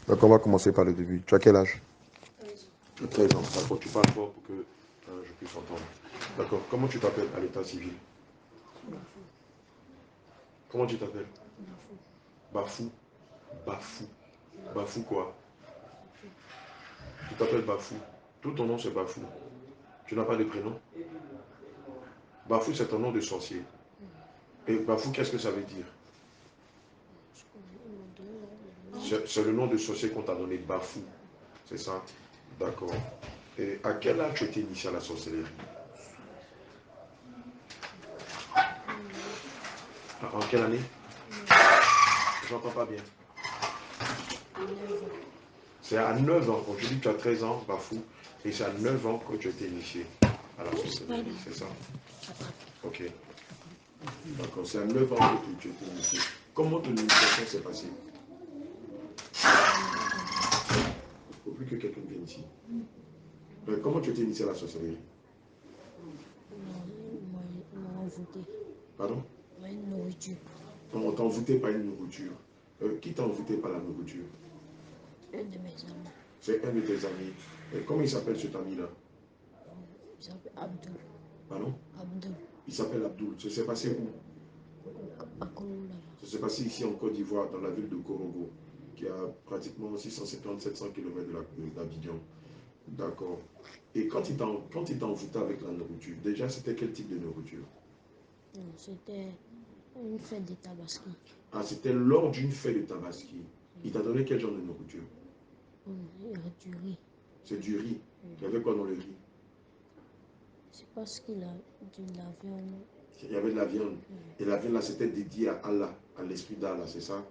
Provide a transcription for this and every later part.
Donc, on va commencer par le début. Tu as quel âge? 13 ans. D'accord, tu parles fort pour que je puisse entendre. D'accord. Comment tu t'appelles à l'état civil? Comment tu t'appelles? Bafou. Bafou. Bafou quoi? Tu t'appelles Bafou. Tout ton nom c'est Bafou. Tu n'as pas de prénom? Bafou c'est ton nom de sorcier. Et Bafou, qu'est-ce que ça veut dire? C'est le nom de sorcier qu'on t'a donné, Bafou. C'est ça? D'accord. Et à quel âge tu étais initié à la sorcellerie? En quelle année? Je n'entends pas bien. C'est à 9 ans. Aujourd'hui, tu as 13 ans, Bafou. Et c'est à 9 ans que tu as été initié à la sorcellerie. C'est ça? Ok. D'accord. C'est à 9 ans que tu as été initié. Comment ton initiation s'est passée? Il ne faut plus que quelqu'un vienne ici. Comment tu as été initié à la sorcellerie? On m'a envoûté. Pardon? Par une nourriture. On t'a envoûté par une nourriture. Qui t'a envoûté par la nourriture? Un de mes amis. C'est un de tes amis. Et comment il s'appelle cet ami-là? Il s'appelle Abdul. Pardon? Abdul. Il s'appelle Abdul. Ça s'est passé où? À Kololala. Ça s'est passé ici en Côte d'Ivoire, dans la ville de Korogo, qui a pratiquement 670-700 km d'Abidjan. D'accord. Et quand il t'a envoûté avec la nourriture, déjà c'était quel type de nourriture? C'était une fête de Tabaski. Ah, c'était lors d'une fête de Tabaski. Il t'a donné quel genre de nourriture? Il y avait du riz. C'est du riz. Il y avait quoi dans le riz? C'est parce qu'il a de la viande. Il y avait de la viande. Et la viande là, c'était dédié à Allah, à l'esprit d'Allah, c'est ça?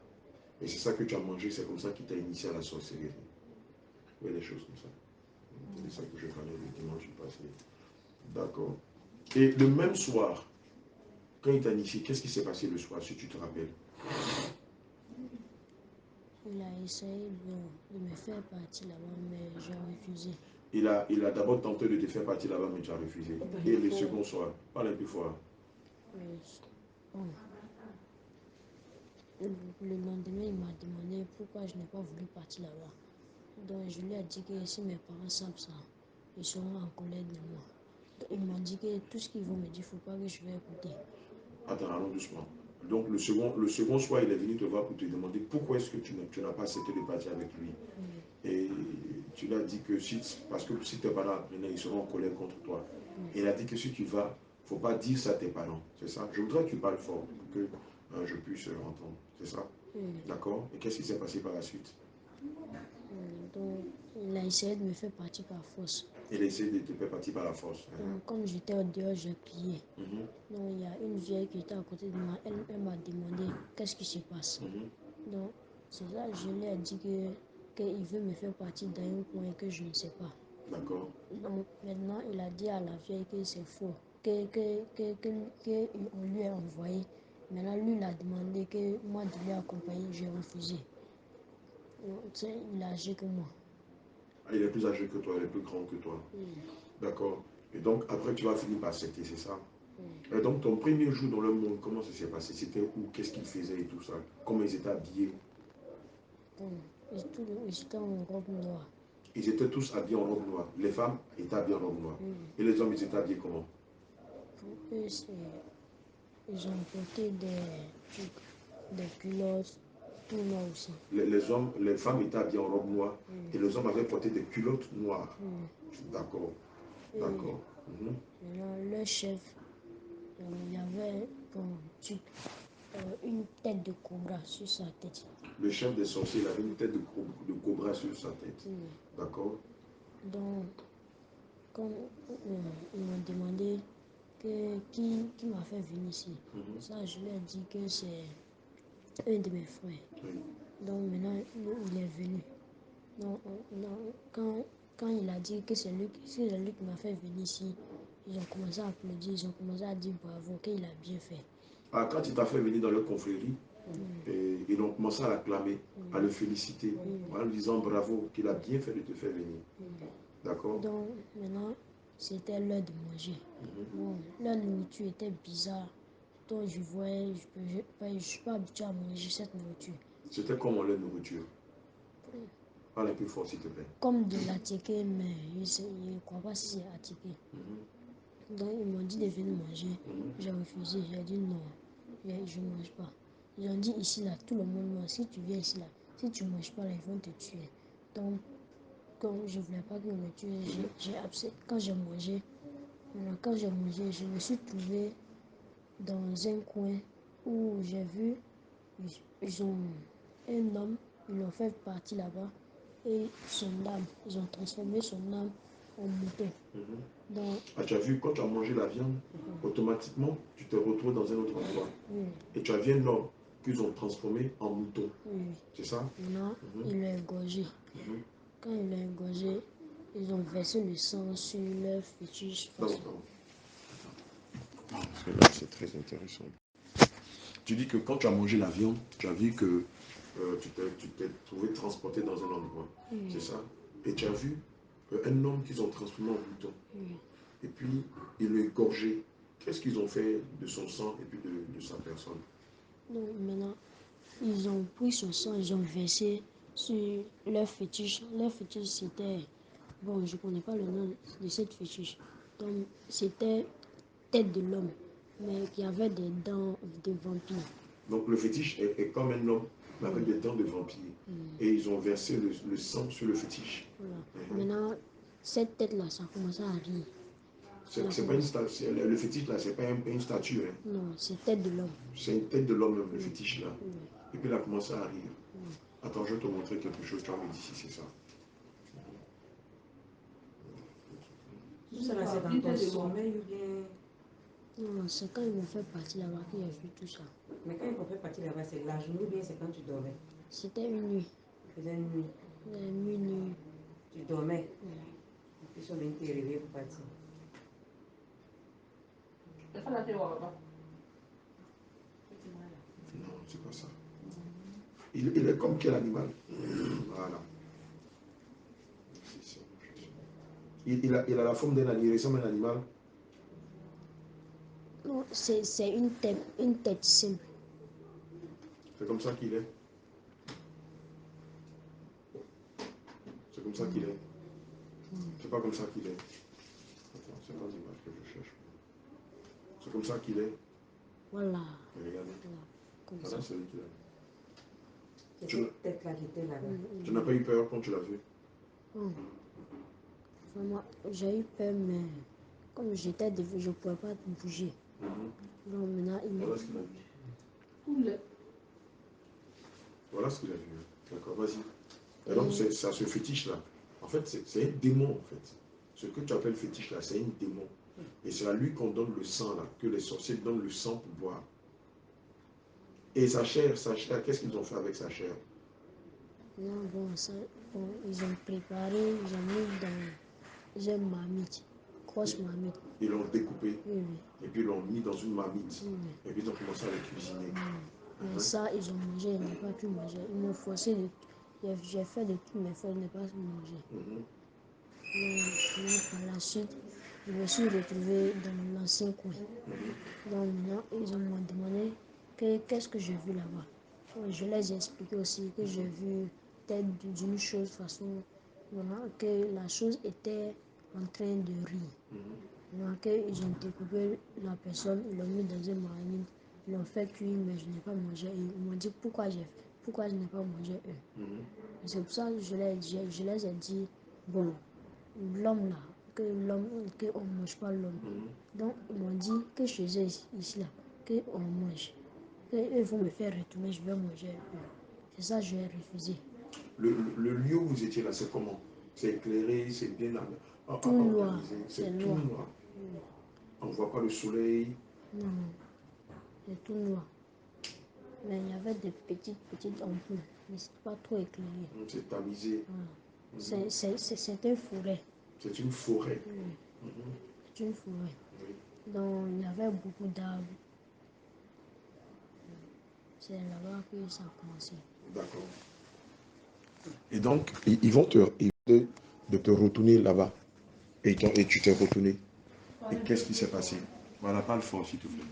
Et c'est ça que tu as mangé, c'est comme ça qu'il t'a initié à la sorcellerie. Oui, des choses comme ça. C'est ça que je parlais le dimanche passé. D'accord. Et le même soir, quand il t'a initié, qu'est-ce qui s'est passé le soir, si tu te rappelles? Il a essayé de me faire partir là-bas, mais j'ai refusé. Il a d'abord tenté de te faire partir là-bas, mais tu as refusé. Et le second soir, parle un peu fort. Le lendemain, il m'a demandé pourquoi je n'ai pas voulu partir là-bas. Donc, je lui ai dit que si mes parents savent ça, ils seront en colère de moi. Donc, il m'a dit que tout ce qu'ils vont me dire, il ne faut pas que je vais écouter. Attends, allons doucement. Donc, le second soir, il est venu te voir pour te demander pourquoi est-ce que tu n'as pas accepté de partir avec lui. Et tu lui as dit que parce que si tes parents apprenaient, ils seront en colère contre toi. Et il a dit que si tu vas, il ne faut pas dire ça à tes parents. C'est ça? Je voudrais que tu parles fort pour que je puisse entendre. C'est ça? D'accord? Et qu'est-ce qui s'est passé par la suite? Donc, il a essayé de me faire partir par force. Il a essayé de te faire partir par la force. Donc, comme j'étais au dehors, j'ai crié. Donc, il y a une vieille qui était à côté de moi. Elle m'a demandé qu'est-ce qui se passe. Donc, c'est ça, je lui ai dit qu'il veut me faire partir dans un coin que je ne sais pas. D'accord. Donc, maintenant, il a dit à la vieille que c'est faux, qu'on lui a envoyé. Maintenant, lui, il a demandé que moi de lui accompagner, j'ai refusé. Donc, il a âgé que moi. Ah, il est plus âgé que toi, il est plus grand que toi. D'accord. Et donc, après, tu vas finir par accepter, c'est ça? Et donc, ton premier jour dans le monde, comment ça s'est passé? C'était où? Qu'est-ce qu'ils faisaient et tout ça? Comment ils étaient habillés? Ils étaient en robe noire. Ils étaient tous habillés en robe noire. Les femmes étaient habillées en robe noire. Et les hommes, ils étaient habillés comment? Pour eux, ils ont porté des culottes, tout noir aussi. Les femmes étaient habillées en robe noire et les hommes avaient porté des culottes noires. D'accord. D'accord. Maintenant, le chef, il y avait une tête de cobra sur sa tête. Le chef des sorciers, il avait une tête de cobra sur sa tête. D'accord. Donc, quand ils m'ont demandé qui m'a fait venir ici, ça, je lui ai dit que c'est un de mes frères. Donc, maintenant, il est venu. Donc, quand il a dit que c'est lui qui m'a fait venir ici, ils ont commencé à applaudir, ils ont commencé à dire bravo, qu'il a bien fait. Ah, quand il t'a fait venir dans leur confrérie, et ils ont commencé à l'acclamer, à le féliciter, en lui disant bravo, qu'il a bien fait de te faire venir. D'accord. Donc, maintenant, c'était l'heure de manger. Bon, la nourriture était bizarre. Donc, je voyais, je ne suis pas habituée à manger cette nourriture. C'était comment leur nourriture? Parle un peu fort, s'il te plaît. Comme de l'attiquer, mais je ne crois pas si c'est attiqué. Donc, ils m'ont dit de venir manger. J'ai refusé. J'ai dit non, je ne mange pas. Ils ont dit ici, là, tout le monde mange. Si tu viens ici, là, si tu ne manges pas, là, ils vont te tuer. Donc, comme je ne voulais pas qu'ils me tuent, quand j'ai mangé, je me suis trouvé dans un coin où j'ai vu, ils ont un homme, ils l'ont fait partir là-bas, et son âme, ils ont transformé son âme en mouton. Donc, tu as vu, quand tu as mangé la viande, automatiquement, tu te retrouves dans un autre endroit. Et tu as vu un homme qu'ils ont transformé en mouton. C'est ça? Maintenant, ils l'ont égorgé. Quand ils l'ont égorgé, ils ont versé le sang sur leur fétiche. Parce que là, c'est très intéressant. Tu dis que quand tu as mangé la viande, tu as vu que tu t'es trouvé transporté dans un endroit. C'est ça? Et tu as vu un homme qu'ils ont transformé en mouton. Et puis, ils l'ont égorgé. Qu'est-ce qu'ils ont fait de son sang et puis de sa personne? Donc, maintenant, ils ont pris son sang, ils ont versé sur leur fétiche. Leur fétiche, c'était... Bon, je ne connais pas le nom de cette fétiche. Donc, c'était tête de l'homme, mais qui avait des dents de vampire. Donc, le fétiche est comme un homme, mais avec des dents de vampire. Et ils ont versé le sang sur le fétiche. Voilà. Maintenant, cette tête-là, ça a commencé à rire. C'est pas une statue. Le fétiche, là, c'est pas une statue. Hein. Non, c'est tête de l'homme. C'est une tête de l'homme, le fétiche, là. Et puis, il a commencé à rire. Attends, je vais te montrer quelque chose. Tu vas me dire si c'est ça. Ça, c'est dans ton sommeil ou bien... Non, c'est quand ils m'ont fait partir là-bas que j'ai vu tout ça. Mais quand ils m'ont fait partir là-bas, c'est la journée ou bien c'est quand tu dormais? C'était une nuit. C'était une nuit. Minuit. Tu dormais? Ils sont venus te réveiller pour partir. Non, c'est pas ça. Il est comme quel animal? Voilà. Il a la forme d'un animal, il ressemble à un animal. Non, c'est une tête simple. C'est comme ça qu'il est. C'est comme ça qu'il est. C'est pas comme ça qu'il est. Attends, c'est pas l'image que je cherche. C'est comme ça qu'il est. Voilà. Regardez. Voilà, c'est lui qui est. C'est cette tête-là qui était là-bas. Tu n'as pas eu peur quand tu l'as vu? Vraiment, j'ai eu peur, mais comme j'étais devant, je ne pouvais pas bouger. Donc maintenant, Voilà ce qu'il a vu. Voilà ce qu'il a vu. D'accord, vas-y. Et donc, c'est ça, ce fétiche-là. En fait, c'est un démon, en fait. Ce que tu appelles fétiche, là, c'est un démon. Et c'est à lui qu'on donne le sang, là, que les sorciers donnent le sang pour boire. Et sa chair, qu'est-ce qu'ils ont fait avec sa chair? Non, ils ont préparé, ils ont mis dans une marmite, grosse marmite. Ils l'ont découpé. Oui. Et puis ils l'ont mis dans une marmite. Et puis ils ont commencé à le cuisiner. Mais ça, ils ont mangé, ils n'ont pas pu manger. Ils m'ont forcé de... J'ai fait de tout, mais il n'a pas pu manger. Donc, par la suite, je me suis retrouvé dans l'ancien coin. Donc, maintenant, ils m'ont demandé qu'est-ce que j'ai vu là-bas. Je les ai expliqué aussi que j'ai vu tête d'une chose, façon, vraiment, que la chose était en train de rire. Maintenant, qu'ils ont découpé la personne, ils l'ont mis dans une marmite, ils l'ont fait cuire, mais je n'ai pas mangé. Ils m'ont dit pourquoi je n'ai pas mangé eux. C'est pour ça que je les ai dit, bon, l'homme là, qu'on ne mange pas l'homme. Donc, ils m'ont dit que chez eux ici là, qu'on mange. Qu'eux vont me faire retourner, je vais manger eux. C'est ça que j'ai refusé. Le lieu où vous étiez là, c'est comment? C'est éclairé, c'est bien tout noir. C'est tout noir. On ne voit pas le soleil. Non, c'est tout noir. Mais il y avait des petites ampoules, mais ce n'est pas trop éclairé. C'est tamisé. C'est une forêt. C'est une forêt. C'est une forêt. Donc il y avait beaucoup d'arbres. C'est là-bas que ça a commencé. D'accord. Et donc, ils vont te retourner là-bas. Et tu t'es retourné. Et qu'est-ce qui s'est passé? Voilà, parle fort, s'il te plaît.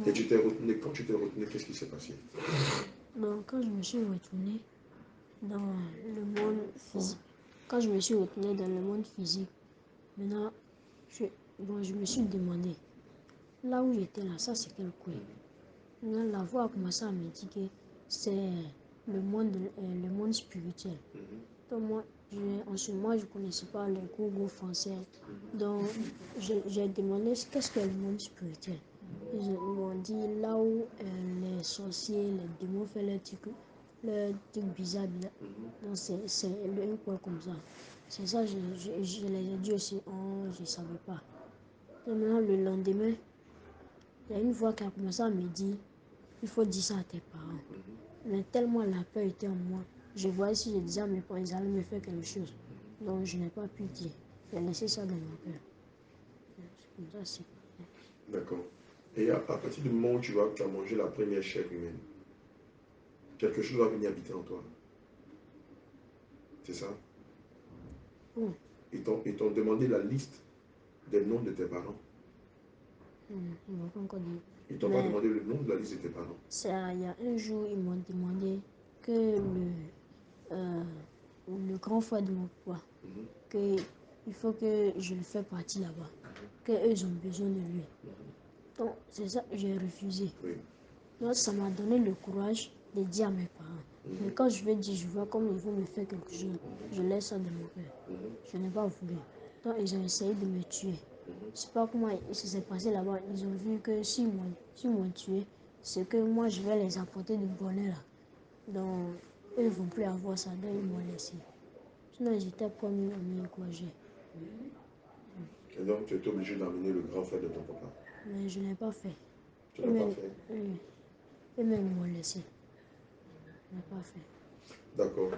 Et tu t'es retourné. Quand tu t'es retourné, qu'est-ce qui s'est passé? Donc, quand je me suis retournée, dans le monde physique. Quand je me suis retenue dans le monde physique, maintenant, je me suis demandé, là où j'étais là, ça c'est quel coin? Maintenant, la voix a commencé à me dire que c'est le monde spirituel. Donc moi, en ce moment, je ne connaissais pas le cours français. Donc, j'ai demandé qu'est-ce que le monde spirituel. Ils m'ont dit là où les sorciers, les démons font leurs trucs bizarres. Donc, c'est le coin comme ça. C'est ça, je les ai dit aussi, oh, je ne savais pas. Et maintenant, le lendemain, il y a une voix qui a commencé à me dire, il faut dire ça à tes parents. Mais tellement la peur était en moi, je voyais si je disais à mes parents, ils allaient me faire quelque chose. Donc je n'ai pas pu dire. J'ai laissé ça dans mon cœur. C'est comme ça, c'est. D'accord. Et à partir du moment où tu as mangé la première chair humaine, quelque chose va venir habiter en toi. C'est ça? Bon. Ils t'ont demandé la liste des noms de tes parents. Ils ne m'ont pas encore dit. Ils t'ont pas demandé le nom de la liste de tes parents. Il y a un jour, ils m'ont demandé que le grand frère de mon papa, qu'il faut que je le fasse partie là-bas, qu'eux ils ont besoin de lui. Donc c'est ça que j'ai refusé. Oui. Donc ça m'a donné le courage de dire à mes parents. Mais quand je vais dire, je vois comme ils vont me faire quelque chose, je laisse ça de mon cœur. Je n'ai pas voulu. Donc ils ont essayé de me tuer. Je ne sais pas comment ça s'est passé là-bas. Ils ont vu que s'ils m'ont tué, c'est que moi je vais les apporter du bonheur là. Donc eux ne vont plus avoir ça, donc ils m'ont laissé. Sinon j'étais promis à m'encourager. Et donc tu étais obligé d'amener le grand frère de ton papa. Mais je ne l'ai pas fait. Tu ne l'as pas fait? Eux-mêmes m'ont laissé. Je ne l'ai pas fait. D'accord.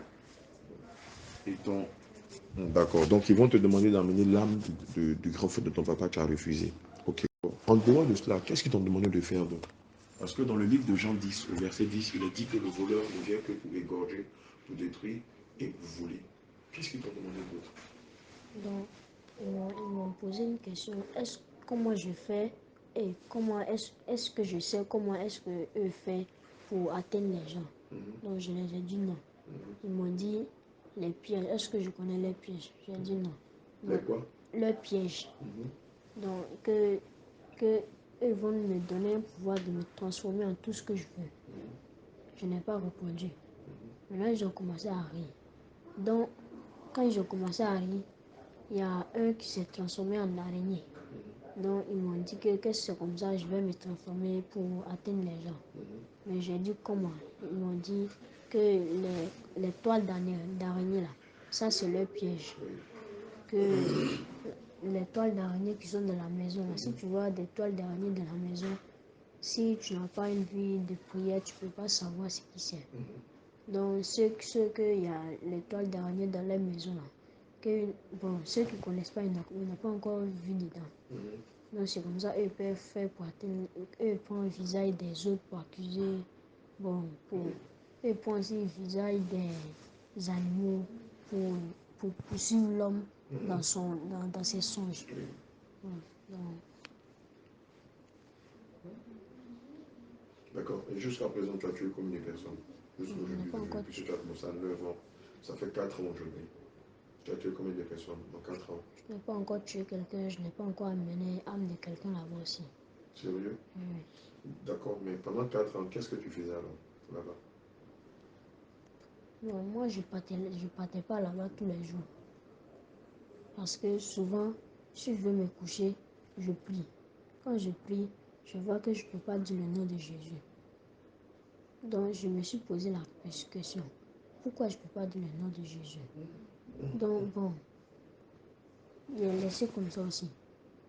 D'accord. Donc, ils vont te demander d'amener l'âme du grand frère de ton papa, tu as refusé. Ok. En dehors de cela, qu'est-ce qu'ils t'ont demandé de faire donc? Parce que dans le livre de Jean 10, au verset 10, il est dit que le voleur ne vient que pour égorger, pour détruire et pour voler. Qu'est-ce qu'ils t'ont demandé d'autre? Donc, ils m'ont posé une question. Comment je fais et comment est-ce que je sais comment est-ce que eux font pour atteindre les gens? Donc, je les ai dit non. Ils m'ont dit les pièges. Est-ce que je connais les pièges? J'ai dit non. Les quoi? Les pièges. Donc, que eux vont me donner un pouvoir de me transformer en tout ce que je veux. Je n'ai pas répondu. Maintenant, ils ont commencé à rire. Donc, quand ils ont commencé à rire, il y a un qui s'est transformé en araignée. Donc, ils m'ont dit que c'est comme ça, je vais me transformer pour atteindre les gens. Mais j'ai dit comment? Ils m'ont dit que les toiles d'araignée, là, ça c'est leur piège. Que les toiles d'araignée qui sont dans la maison, là, si tu vois des toiles d'araignée dans la maison, si tu n'as pas une vie de prière, tu ne peux pas savoir ce qui c'est. Donc, ceux qu'il y a les toiles d'araignée dans les maisons, là, ceux qui ne connaissent pas, ils n'ont pas encore vu dedans. Donc c'est comme ça, eux peuvent faire pour atteindre, eux prennent le visage des autres pour accuser, eux prennent aussi le visage des animaux pour poursuivre l'homme dans ses songes. D'accord. Et jusqu'à présent, tu as tué combien de personnes? Puisque tu as commencé à 9 ans. Ça fait 4 ans aujourd'hui. Tu as tué combien de personnes dans 4 ans? Je n'ai pas encore tué quelqu'un, je n'ai pas encore amené l'âme de quelqu'un là-bas aussi. Sérieux? Oui. D'accord, mais pendant 4 ans, qu'est-ce que tu faisais alors là-bas? Non, moi, je partais pas là-bas tous les jours. Parce que souvent, si je veux me coucher, je prie. Quand je prie, je vois que je ne peux pas dire le nom de Jésus. Donc, je me suis posé la question. Pourquoi je ne peux pas dire le nom de Jésus? Donc, bon, il est laissé comme ça aussi.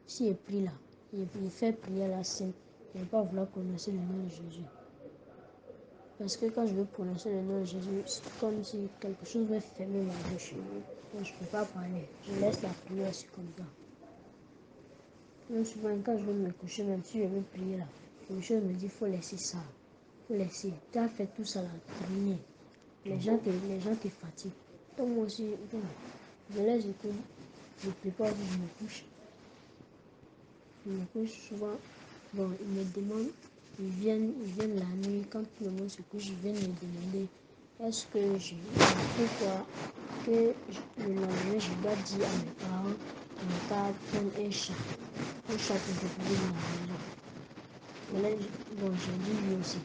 Si il prie là, il fait prier la sainte, il ne va pas vouloir prononcer le nom de Jésus. Parce que quand je veux prononcer le nom de Jésus, c'est comme si quelque chose veut fermer ma bouche. Donc, je ne peux pas parler. Je laisse la prière aussi comme ça. Même souvent, quand je veux me coucher, même si je veux prier là, quelque chose me dit il faut laisser ça. Il faut laisser. Tu as fait tout ça là, terminé. Les gens te fatiguent. Donc, moi aussi, bon, je laisse écouter. Je ne prie pas, je me couche. Je me couche souvent. Bon, ils me demandent, ils viennent la nuit, quand tout le monde se couche, ils viennent me demander est-ce que je fais quoi que le lendemain, je dois dire à mes parents de ne pas prendre un chat que je voulais dans la maison. Mais là, bon, j'ai dit lui aussi.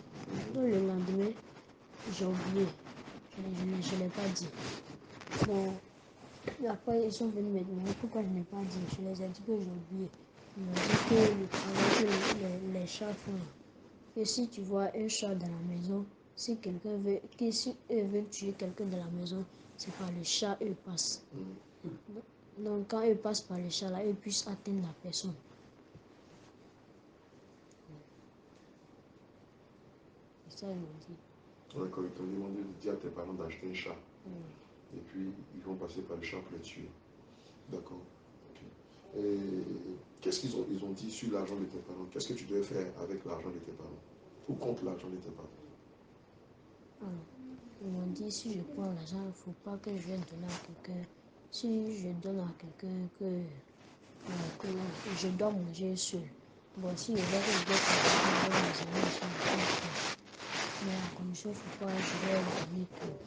Donc le lendemain, j'ai oublié. Je ne l'ai pas dit. Bon, après, ils sont venus me demander pourquoi je n'ai pas dit. Je les ai dit que j'ai oublié. Ils m'ont dit que le travail que les chats font, que si tu vois un chat dans la maison, si quelqu'un veut, que si eux veulent tuer quelqu'un dans la maison, c'est par le chat, eux passent. Donc quand eux passent par le chat, là, eux puissent atteindre la personne. C'est ça, ils m'ont dit. D'accord, ils t'ont demandé de dire à tes parents d'acheter un chat. Et puis, ils vont passer par le chat pour le tuer. D'accord. Okay. Et qu'est-ce qu'ils ont dit sur l'argent de tes parents? Qu'est-ce que tu devais faire avec l'argent de tes parents? Ou contre l'argent de tes parents? Alors, ils m'ont dit, si je prends l'argent, il ne faut pas que je donne à quelqu'un. Si je donne à quelqu'un que je dois manger seul. Bon, si je vois que je dois manger seul, mais à condition, il ne faut pas que je vais donner tout.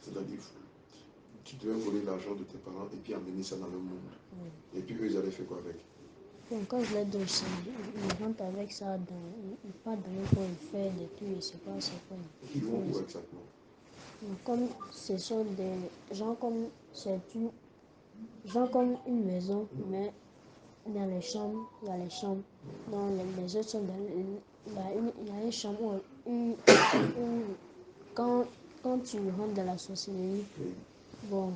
C'est-à-dire, tu devais voler l'argent de tes parents et puis amener ça dans le monde. Oui. Et puis eux, ils allaient faire quoi avec? Bon, quand je les donne ça, ils rentrent avec ça, ils partent dans le coin, ils font des trucs, je ne sais pas c'est quoi. Ils vont où exactement? Comme ce sont des gens comme une maison, mais dans les chambres, il y a les chambres. Dans les autres chambres, il y a une chambre où quand tu rentres dans la sorcellerie, bon,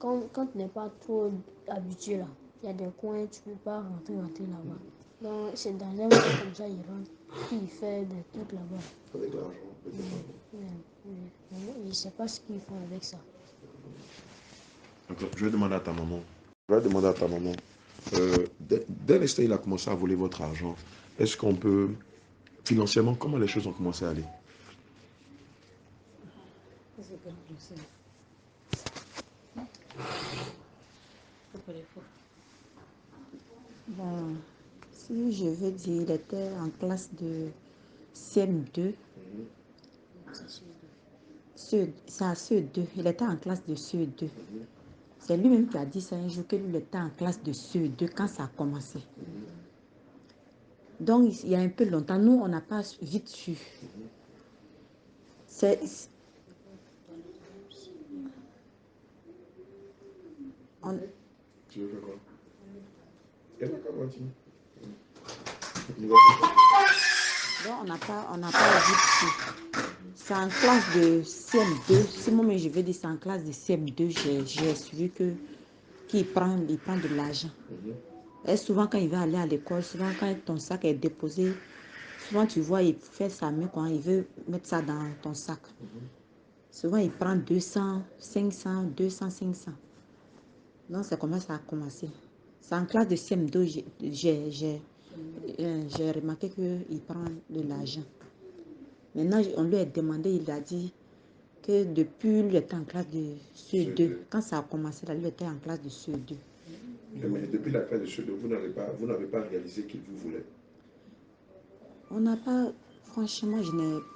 quand tu n'es pas trop habitué là, il y a des coins, tu ne peux pas rentrer là-bas. Donc c'est dans un coin comme ça, il rentre, puis il fait des trucs là-bas. Avec l'argent. Je ne sais pas ce qu'ils font avec ça. D'accord. Je vais demander à ta maman. Dès l'instant où il a commencé à voler votre argent, est-ce qu'on peut, financièrement, comment les choses ont commencé à aller? Bon, si je veux dire, il était en classe de CM2. C'est à CE2. Il était en classe de CE2. C'est lui-même qui a dit ça un jour, que lui il était en classe de CE2 quand ça a commencé. Donc, il y a un peu longtemps, nous, on n'a pas vite su. C'est... Tu veux faire quoi? Donc, on n'a pas vite su. C'est en classe de CM2. Si moi, je veux dire, c'est en classe de CM2, j'ai suivi qu'il prend de l'argent. Et souvent, quand il va aller à l'école, souvent, quand ton sac est déposé, souvent, tu vois, il fait sa main quand il veut mettre ça dans ton sac. Souvent, il prend 200, 500, 200, 500. Donc, c'est comme ça que ça a commencé. C'est en classe de CM2, j'ai remarqué qu'il prend de l'argent. Maintenant, on lui a demandé, il a dit que depuis, lui était en classe de CE2. Quand ça a commencé, là, lui était en classe de CE2. Mais depuis la classe de CE2, vous n'avez pas réalisé qu'il vous voulait? On n'a pas, franchement,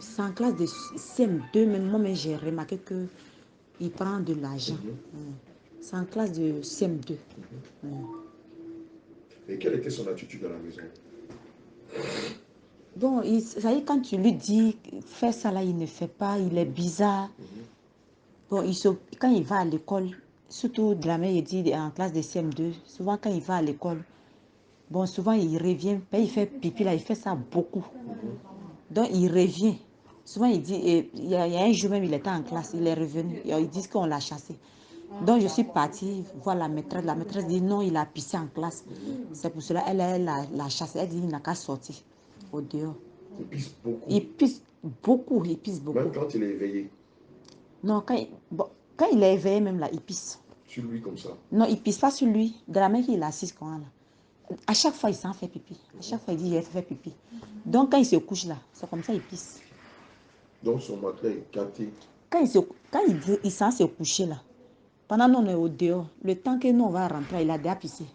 c'est en classe de CM2, même moi, mais j'ai remarqué qu'il prend de l'argent. C'est en classe de CM2. Et quelle était son attitude à la maison? Bon, ça y est, quand tu lui dis, fais ça là, il ne fait pas, il est bizarre. Bon, quand il va à l'école, surtout de la mère, il dit en classe de CM2, souvent quand il va à l'école, bon, souvent il revient, il fait pipi là, il fait ça beaucoup. Donc il revient. Souvent il dit, il y a un jour même, il était en classe, il est revenu, ils disent qu'on l'a chassé. Donc je suis partie voir la maîtresse dit non, il a pissé en classe. C'est pour cela elle l'a chassé, elle dit il n'a qu'à sortir au dehors. Il pisse beaucoup. Il pisse beaucoup. Même quand il est éveillé? Non, quand il est éveillé même là, il pisse. Sur lui comme ça? Non, il pisse pas sur lui. De la main qu'il assise quand là. À chaque fois, il s'en fait pipi. À chaque fois, il dit, il fait pipi. Donc, quand il se couche là, c'est comme ça, il pisse. Donc, son matelas est gâté. Quand il s'en se coucher là, pendant qu'on est au dehors, le temps que nous, on va rentrer, il a déjà pissé.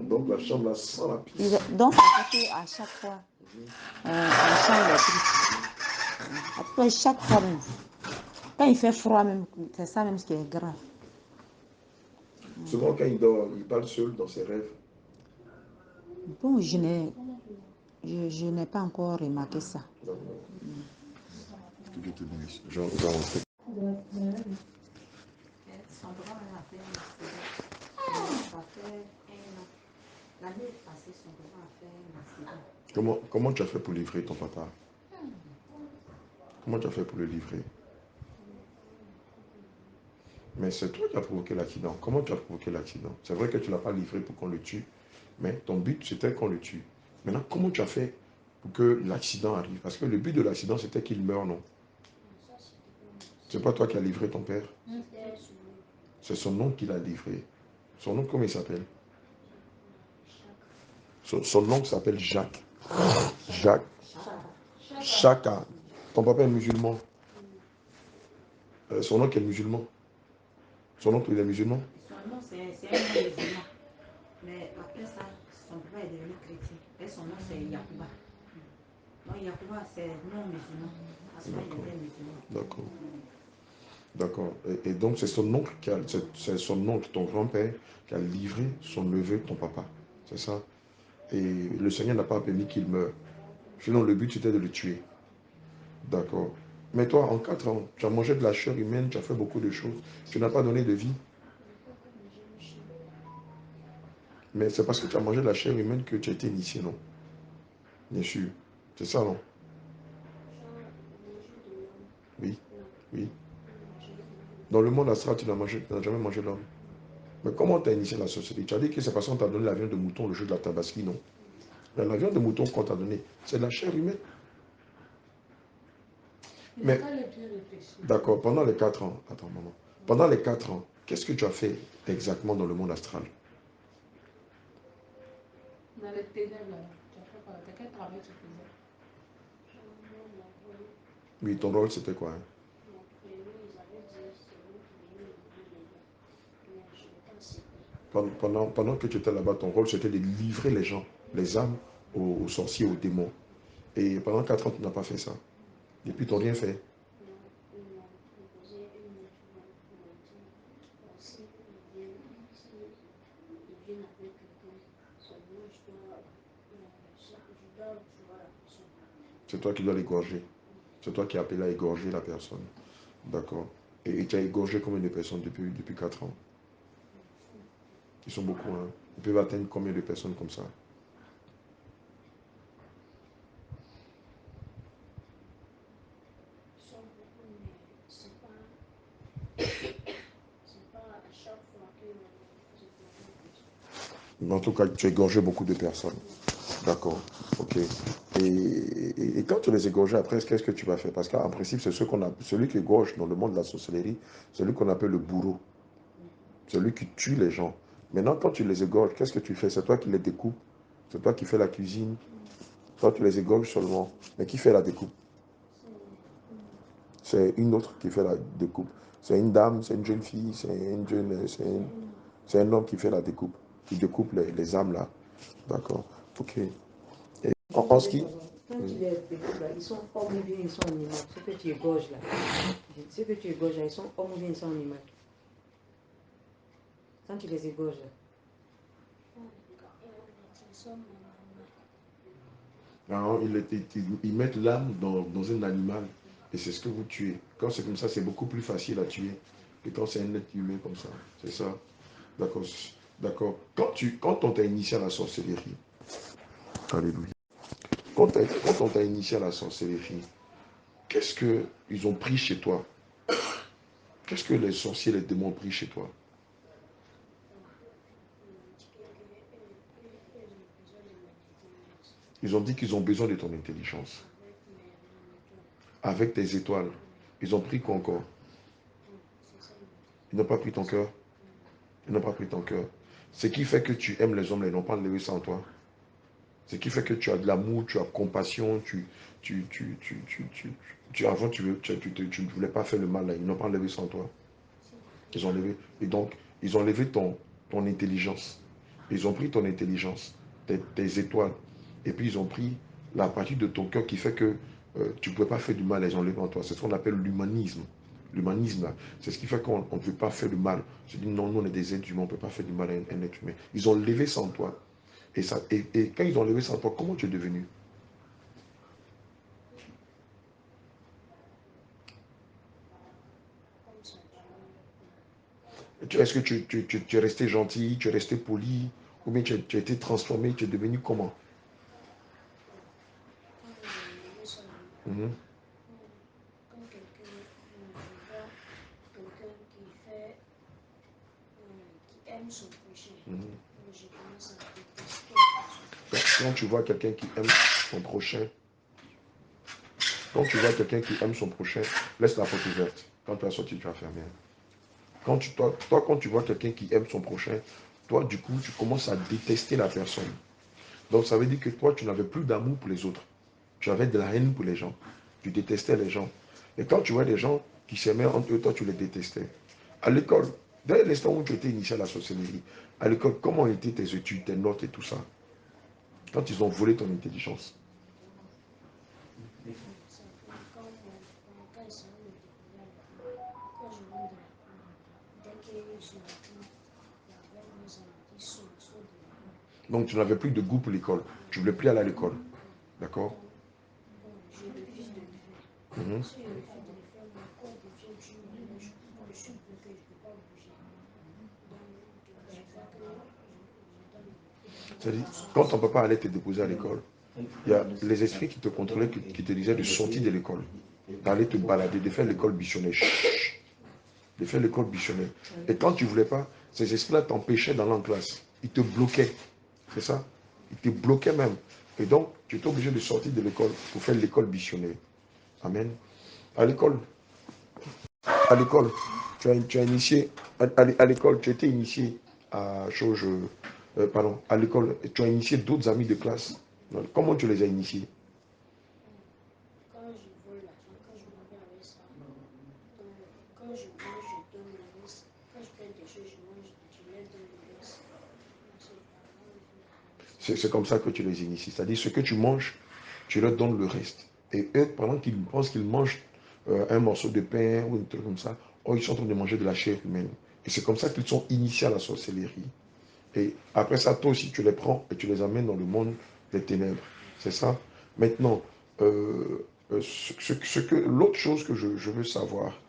Donc, la chambre là sent la pisse. Donc, ça fait qu'à chaque fois, on change les trucs. Après, chaque fois même, quand il fait froid même, c'est ça même ce qui est grave. Souvent, quand il dort, il parle seul dans ses rêves. Bon, je n'ai pas encore remarqué ça. Que Dieu te bénisse. Genre, respect. Comment tu as fait pour livrer ton papa? Comment tu as fait pour le livrer? Mais c'est toi qui as provoqué l'accident. Comment tu as provoqué l'accident? C'est vrai que tu ne l'as pas livré pour qu'on le tue, mais ton but, c'était qu'on le tue. Maintenant, comment tu as fait pour que l'accident arrive? Parce que le but de l'accident, c'était qu'il meure, non? C'est pas toi qui as livré ton père? C'est son nom qu'il a livré. Son nom, comment il s'appelle? Son nom s'appelle Jacques. Jacques. Chaka. Ton papa est musulman. Son oncle est musulman. Son oncle, il est musulman. Son nom, c'est un nom musulman. Mais après ça, son papa est devenu chrétien. Et son nom, c'est Yacouba. Donc Yacouba, c'est non musulman. À ce moment, il était musulman. D'accord. D'accord. Et donc, c'est son oncle, c'est son oncle, ton grand-père, qui a livré son neveu, ton papa. C'est ça. Et le Seigneur n'a pas permis qu'il meure. Sinon, le but, c'était de le tuer. D'accord. Mais toi, en 4 ans, tu as mangé de la chair humaine, tu as fait beaucoup de choses. Tu n'as pas donné de vie. Mais c'est parce que tu as mangé de la chair humaine que tu as été initié, non? Bien sûr. C'est ça, non? Oui. Oui. Dans le monde astral, tu n'as jamais mangé l'homme. Mais comment tu as initié la sorcellerie? Tu as dit que c'est parce qu'on t'a donné la viande de mouton le jour de la tabaski, non? Mais la viande de mouton qu'on t'a donnée, c'est de la chair humaine. Mais, d'accord, pendant les 4 ans, attends, maman. Pendant les 4 ans, qu'est-ce que tu as fait exactement dans le monde astral? Dans les ténèbres, là, tu as fait quoi? Quel travail tu faisais? Oui, ton rôle, c'était quoi, hein? Pendant que tu étais là-bas, ton rôle, c'était de livrer les gens, les âmes, aux sorciers, aux démons. Et pendant 4 ans, tu n'as pas fait ça. Et puis, tu n'as rien fait. C'est toi qui dois l'égorger. C'est toi qui as appelé à égorger la personne. D'accord. Et tu as égorgé combien de personnes depuis 4 ans? Ils sont beaucoup, hein. Ils peuvent atteindre combien de personnes comme ça? En tout cas, tu as égorgé beaucoup de personnes. D'accord. Ok. Et quand tu les égorges après, qu'est-ce que tu vas faire? Parce qu'en principe, c'est celui qui égorge dans le monde de la sorcellerie, celui qu'on appelle le bourreau. Celui qui tue les gens. Maintenant, quand tu les égorges, qu'est-ce que tu fais? C'est toi qui les découpes. C'est toi qui fais la cuisine. Toi, tu les égorges seulement. Mais qui fait la découpe? C'est une autre qui fait la découpe. C'est une dame, c'est une jeune fille, c'est un homme qui fait la découpe. Qui découpe les âmes là. D'accord. Ok. Et en ce qui... Quand tu les découpes là, ils sont hommes ou bien ils sont animaux. Ce que tu égorges là. Ce que tu égorges là, ils sont hommes ou bien ils sont animaux. Quand tu les égorges là. Alors, ils mettent l'âme dans un animal et c'est ce que vous tuez. Quand c'est comme ça, c'est beaucoup plus facile à tuer que quand c'est un être humain comme ça. C'est ça. D'accord. D'accord. Quand on t'a initié à la sorcellerie, alléluia. Quand on t'a initié à la sorcellerie, qu'est-ce qu'ils ont pris chez toi? Qu'est-ce que les sorciers, les démons ont pris chez toi? Ils ont dit qu'ils ont besoin de ton intelligence. Avec tes étoiles. Ils ont pris quoi encore? Ils n'ont pas pris ton cœur. Ils n'ont pas pris ton cœur. Ce qui fait que tu aimes les hommes, ils n'ont pas enlevé ça en toi. Ce qui fait que tu as de l'amour, tu as compassion, avant, tu ne voulais pas faire le mal, là. Ils n'ont pas enlevé ça en toi. Ils ont enlevé. Et donc, ils ont enlevé ton intelligence. Ils ont pris ton intelligence, tes étoiles. Et puis, ils ont pris la partie de ton cœur qui fait que tu ne pouvais pas faire du mal, les enlèvent en toi. C'est ce qu'on appelle l'humanisme. L'humanisme, c'est ce qui fait qu'on ne veut pas faire du mal. Je dis non, nous on est des êtres humains, on ne peut pas faire du mal à un être humain. Ils ont levé ça en toi. Et quand ils ont levé ça en toi, comment tu es devenu? Est-ce que tu es resté gentil, tu es resté poli, ou bien tu as été transformé, tu es devenu comment? Mhm, Quand quelqu'un, je vois quelqu'un qui fait, qui aime son prochain, mhm. je commence à détester la personne. Quand tu vois quelqu'un qui aime son prochain, quand tu vois quelqu'un qui aime son prochain, laisse la porte ouverte. Quand tu vas sortir, tu vas fermer. Quand tu vois quelqu'un qui aime son prochain, toi, du coup, tu commences à détester la personne. Donc, ça veut dire que toi, tu n'avais plus d'amour pour les autres. Tu avais de la haine pour les gens. Tu détestais les gens. Et quand tu vois des gens qui s'aimaient entre eux, toi, tu les détestais. À l'école, dès l'instant où tu étais initié à la sorcellerie, à l'école, comment étaient tes études, tes notes et tout ça? Quand ils ont volé ton intelligence. Ça fait quand ils sont me découvrir à l'école, quand je rentre de la cour, dès que je me dis, avec mes amis qui sont de l'école, Donc, tu n'avais plus de goût pour l'école. Tu ne voulais plus aller à l'école. D'accord? donc, bon, je refuse de le faire. Mhm. Si je refuse de le faire, mon corps devient d'une manière, je suis bloqué, je ne peux pas bouger. Donc, je vois que je donne beaucoup C'est-à-dire, d'attention à quand on ça. ne peut pas aller te déposer à l'école, il y a les esprits qui te contrôlaient, qui te disaient de sortir de l'école, d'aller te balader, de faire l'école bichonnée. Chut, de faire l'école bichonnée. Et quand tu ne voulais pas, ces esprits-là t'empêchaient d'aller en classe. Ils te bloquaient. C'est ça? Ils te bloquaient même. Et donc, tu étais obligé de sortir de l'école pour faire l'école bichonnée. Amen. À l'école, tu as initié, à l'école, tu étais initié à chose, pardon, à l'école, tu as initié d'autres amis de classe. Comment tu les as initiés? Quand je vole l'argent, quand je mange avec ça, donc, quand je mange, je donne le reste. Quand je fais des choses, je mange, je leur donne le reste. C'est vraiment le fait. C'est comme ça que tu les inities. C'est-à-dire, ce que tu manges, tu leur donnes le reste. Et eux, pendant qu'ils pensent qu'ils mangent un morceau de pain ou un truc comme ça, oh, ils sont en train de manger de la chair humaine. Et c'est comme ça qu'ils sont initiés à la sorcellerie. Et après ça, toi aussi, tu les prends et tu les amènes dans le monde des ténèbres. C'est ça? Maintenant, l'autre chose que je veux savoir,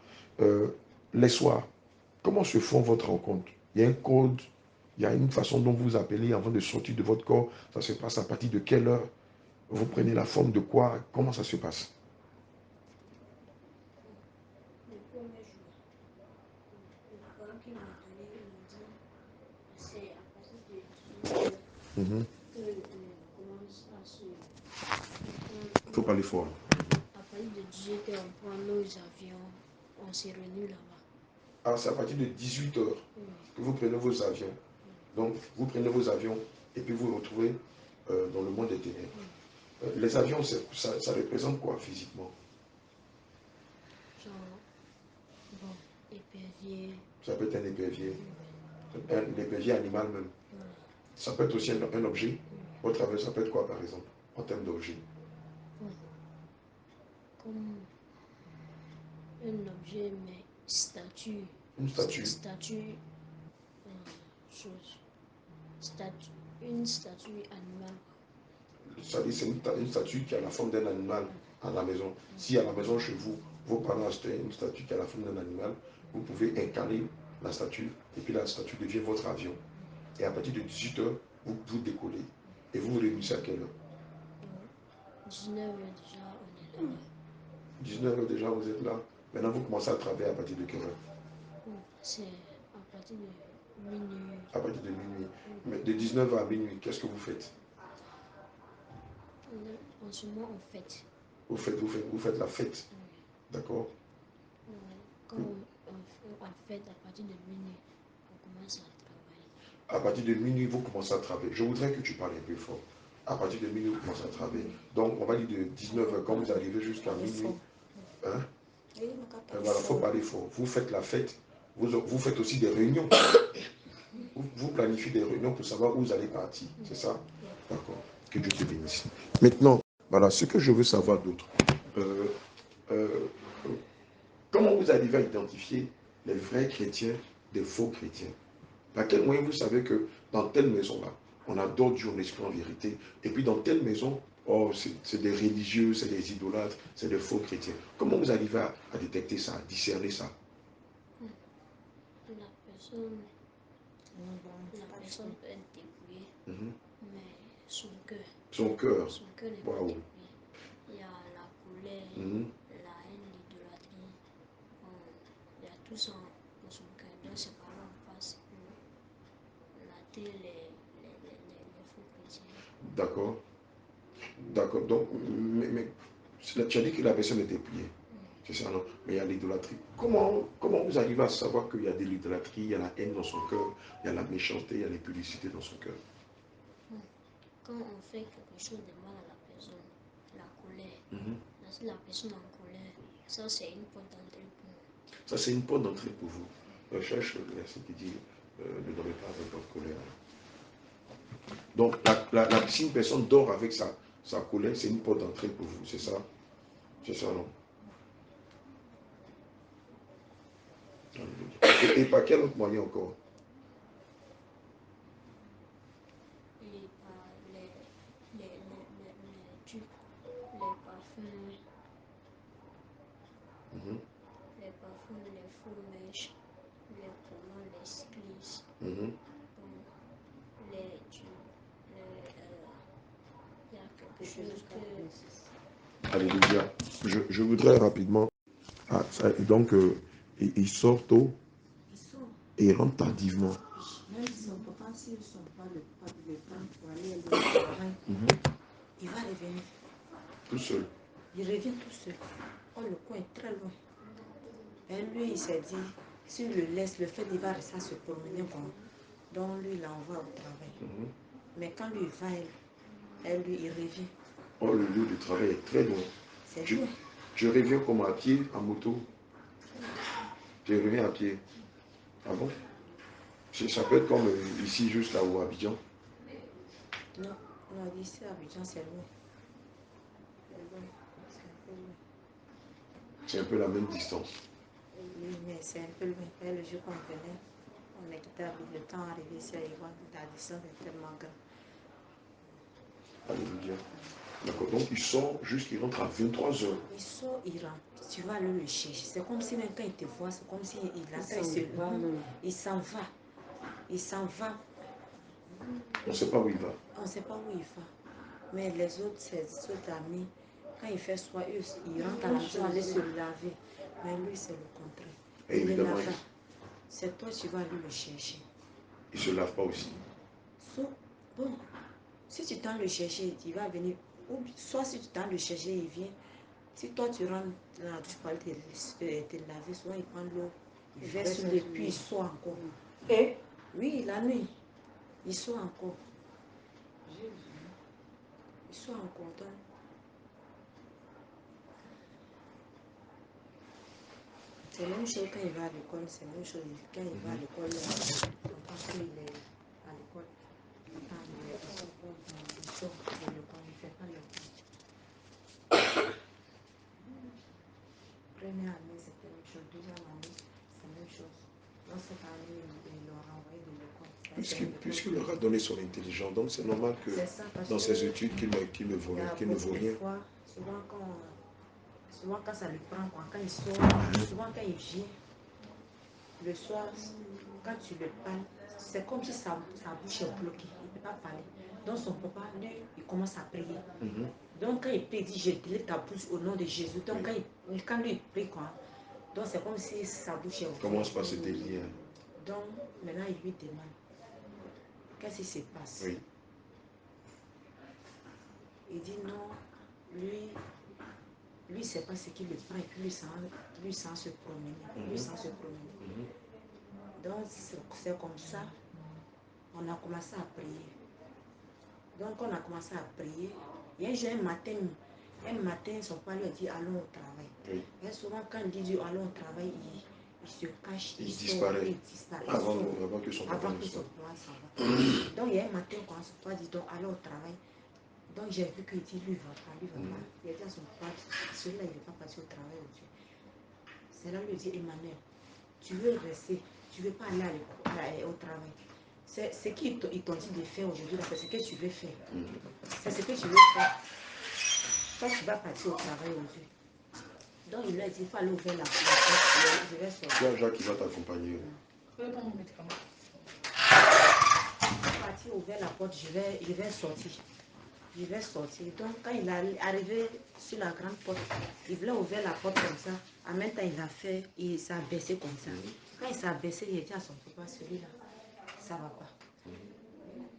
euh, les soirs, comment se font votre rencontre? Il y a un code, il y a une façon dont vous appelez avant de sortir de votre corps. Ça se passe à partir de quelle heure? Vous prenez la forme de quoi? Comment ça se passe? Le premier jour, le programme qu'ils m'ont donné, ils m'ont dit c'est à partir de 18 heures Mhm. que on commence à se. Il faut parler fort. À partir de 18 heures, on prend nos avions, on s'est réunis là-bas. Ah, c'est à partir de 18 heures que vous prenez vos avions. Donc, vous prenez vos avions et puis vous vous retrouvez dans le monde des ténèbres. Les avions, ça représente quoi physiquement? Genre, bon, épervier. Ça peut être un épervier, un épervier animal même. Ça peut être aussi un objet. Votre avion, ça peut être quoi par exemple, en termes d'objet? Bon, comme un objet, mais statue. Une statue. Statue, chose. Statue, une statue animale. C'est une statue qui a la forme d'un animal à la maison. Si à la maison chez vous, vos parents achetaient une statue qui a la forme d'un animal, vous pouvez incarner la statue et puis la statue devient votre avion. Et à partir de 18 heures, vous décollez. Et vous vous réunissez à quelle heure? 19 heures déjà, on est là-bas. 19 heures déjà, vous êtes là. Maintenant, vous commencez à travailler à partir de quelle heure? C'est à partir de minuit. À partir de minuit. Mais de 19 h à minuit, qu'est-ce que vous faites? En ce moment, on fête. Vous faites la fête. D'accord? Quand on fête à partir de minuit, on commence à travailler. À partir de minuit, vous commencez à travailler. Je voudrais que tu parles un peu fort. À partir de minuit, vous commencez à travailler. Donc, on va dire de 19 h, quand vous arrivez jusqu'à minuit. Hein? Voilà, il faut parler fort. Vous faites la fête. Vous faites aussi des réunions. Vous planifiez des réunions pour savoir où vous allez partir. C'est ça? D'accord. Que Dieu te bénisse. Maintenant, voilà, ce que je veux savoir d'autre. euh, euh, comment vous arrivez à identifier les vrais chrétiens des faux chrétiens? À quel moyen vous savez que dans telle maison-là, on adore Dieu en esprit en vérité, et puis dans telle maison, oh, c'est des religieux, c'est des idolâtres, c'est des faux chrétiens. Comment vous arrivez à détecter ça, à discerner ça? La personne peut être débrouillée, mais son cœur Son cœur. n'est pas Waouh. débrouillé. Il y a la colère, la haine, l'idolâtrie. Il y a tout ça dans son cœur. Donc c'est par là on passe pour latter les faux chrétiens. D'accord. D'accord. Donc, mais tu as dit que la personne était pliée. C'est ça, non? Mais il y a l'idolâtrie. Comment vous arrivez à savoir qu'il y a de l'idolâtrie, il y a la haine dans son cœur, il y a la méchanceté, il y a l'impudicité dans son cœur? Quand on fait quelque chose de mal à la personne, la colère, si la personne est en colère, ça c'est une porte d'entrée pour nous. Ça, c'est une porte d'entrée pour vous. Cherche le verset qui dit ne dormez pas avec votre colère. Donc, si une personne dort avec sa colère, c'est une porte d'entrée pour vous, c'est ça? C'est ça, non? Et par quel autre moyen encore? Et par les tubes, les parfums, les faux mèches, les collants, les cyclistes, les tubes, il y a quelque chose que... Alléluia. Je voudrais rapidement... donc, il sort tôt et il rentre tardivement. Même si son papa, s'ils ne sont pas le prendre pour aller au travail, il va revenir. Tout seul. Il revient tout seul. Oh, le coin est très loin. Et lui, il s'est dit, s'il le laisse, le fait, il va rester à se promener. Bon. Donc, lui, il l'envoie au travail. Mais quand lui va, lui, il revient. Oh, le lieu de travail est très loin. C'est loin. Tu reviens comme à pied, en moto? Tu reviens à pied? Ah bon? Ça peut être comme ici, juste là où, à Abidjan? Non, ici à Abidjan, c'est loin. C'est loin. C'est un peu loin. C'est un peu la même distance. Oui, mais c'est un peu loin. Et le jour qu'on venait, on est quitté le temps d'arriver ici à Yvonne, la distance est tellement grande. Alléluia. D'accord, donc il sort jusqu'il rentre à 23h. Il sort, il rentre. Tu vas aller le chercher. C'est comme si même quand il te voit, c'est comme s'il il s'en va. Il s'en va. On ne sait pas où il va. On ne sait pas où il va. Mais les autres, ses autres amis, quand il fait soir, ils rentrent à la maison, aller se laver. Mais lui, c'est le contraire. Et Il est évidemment, là-bas. C'est toi, tu vas aller le chercher. Il ne se lave pas aussi. Bon, si tu tends le chercher, il va venir. Ou soit si tu tends le chercher, il vient. Si toi tu rentres là, tu peux te laver, soit il prend l'eau, il verse sur le puis il sort encore. Et oui, la nuit, il sort encore. Il sort encore. Donc, c'est la même chose quand il va à l'école, c'est la même chose quand il va à l'école, on pense qu'il est à l'école. Quand il sort de l'école, il ne fait pas l'école. Première année, c'était la même chose. Deuxième année, c'est la même chose. Dans cette année, il leur a envoyé de l'école. Puisqu'il leur a donné son intelligence, donc c'est normal que dans ses études, qu'il ne vaut rien. Souvent quand ça lui prend, quand il sort, souvent quand il vient, le soir, quand tu le parles, c'est comme si sa bouche est bloquée, il ne peut pas parler. Donc son papa, lui, il commence à prier. Donc quand il prie, il dit, je délivre ta bouche au nom de Jésus. Donc quand lui il prie, quoi, donc c'est comme si sa bouche est ouverte. Commence par se délier. Donc maintenant il lui demande, qu'est-ce qui se passe? Oui. Il dit non, lui c'est pas ce qui le prend et puis lui sans se promener. Donc c'est comme ça, on a commencé à prier. Donc on a commencé à prier. Il y a un jour, un matin, son père lui a dit allons au travail. Oui. Et souvent quand il dit allons au travail, il se cache, il disparaît. Avant que son papa s'en va. Donc il y a un matin quand son père dit donc allons au travail. Donc j'ai vu qu'il dit, lui va pas, lui va pas. Il a dit à son papa, celui-là il ne veut pas partir au travail aujourd'hui. C'est là lui dit, Emmanuel, tu veux rester, tu ne veux pas aller au travail. C'est ce qu'ils t'ont dit de faire aujourd'hui, c'est ce que tu veux faire. C'est ce que tu veux faire. Toi, tu vas partir au travail aujourd'hui. Donc il a dit, il faut aller ouvrir la porte, je vais sortir. Jacques qui va t'accompagner. Je vais prendre mon médicament. Partir ouvrir la porte, je vais sortir. Je vais sortir. Donc quand il est arrivé sur la grande porte, il voulait ouvrir la porte comme ça. En même temps, il s'est baissé comme ça. Quand il s'est baissé, il a dit à son papa, celui-là, ça ne va pas.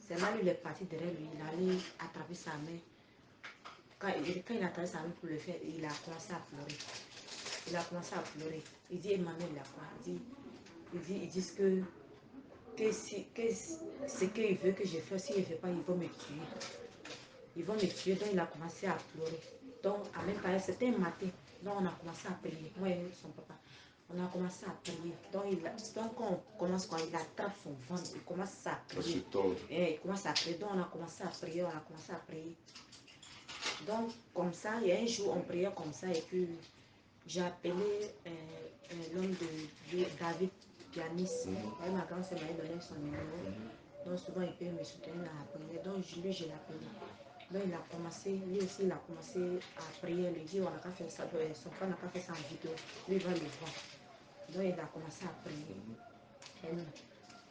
C'est là il est parti derrière lui, il allait attraper sa main. Quand il a attrapé sa main pour le faire, il a commencé à pleurer. Il a commencé à pleurer. Il dit, Emmanuel, il a quoi? Ils disent que ce qu'il veut que je fasse, s'il ne veut pas, ils vont me tuer. Ils vont me tuer, donc il a commencé à pleurer. Donc, en même temps, c'était un matin, donc on a commencé à prier. Moi et son papa, on a commencé à prier. Donc quand on commence, quand il attrape son ventre, il commence à prier. Et il commence à prier, donc on a commencé à prier, Donc, comme ça, il y a un jour, on priait comme ça, et puis j'ai appelé l'homme de David, pianiste. Ma grand-sœur m'avait donné son numéro. Donc souvent il peut me soutenir dans la prière. Donc lui, je l'ai appelé. Donc il a commencé, lui aussi il a commencé à prier. Il dit, on a qu'à faire ça, son frère n'a qu'à faire ça en vidéo. Lui va le voir. Donc il a commencé à prier.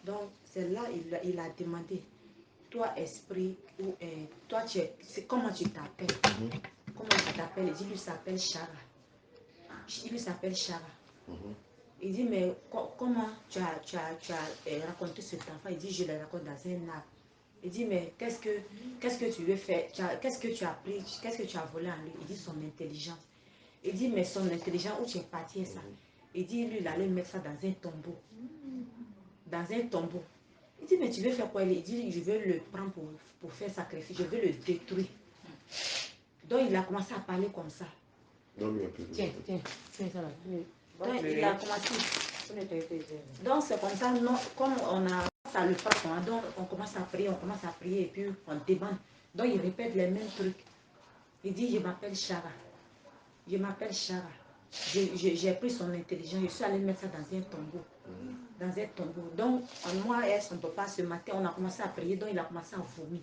Donc c'est là il a demandé, toi esprit, ou toi comment tu t'appelles? Comment tu t'appelles? Il dit, lui s'appelle Chara. Il lui s'appelle Chara. Il dit, mais comment tu as raconté cet enfant? Il dit, je le raconte dans un arbre. Il dit, mais qu'est-ce que tu veux faire? Qu'est-ce que tu as pris? Qu'est-ce que tu as volé en lui? Il dit, son intelligence. Il dit, mais son intelligence, où tu es parti ça? Il dit, lui, il allait mettre ça dans un tombeau. Dans un tombeau. Il dit, mais tu veux faire quoi? Il dit, je veux le prendre pour faire sacrifice. Je veux le détruire. Donc, il a commencé à parler comme ça. Tiens, ça là. Donc, il a commencé. Donc, c'est comme ça, non, comme on a ça le prend, donc on commence à prier, et puis on demande. Donc, il répète les mêmes trucs. Il dit, je m'appelle Chara. Je m'appelle Chara. J'ai pris son intelligence, je suis allé mettre ça dans un tombeau. Dans un tombeau. Donc, moi et son papa, ce matin, on a commencé à prier, donc il a commencé à vomir.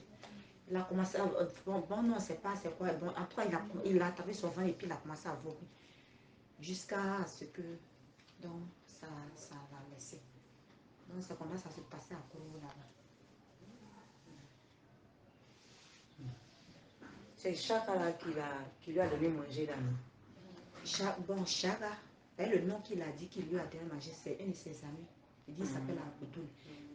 Il a commencé à... Bon, non, c'est pas, c'est quoi. Bon, après, il a attrapé son ventre et puis il a commencé à vomir. Jusqu'à ce que... Donc, ça l'a laissé. Donc, c'est comme ça se passait à Kourou là-bas. C'est Chaka là qui lui a donné manger là. Bon, Chara, le nom qu'il a dit qu'il lui a donné manger, c'est un de ses amis. Il dit qu'il s'appelle Aboudoul.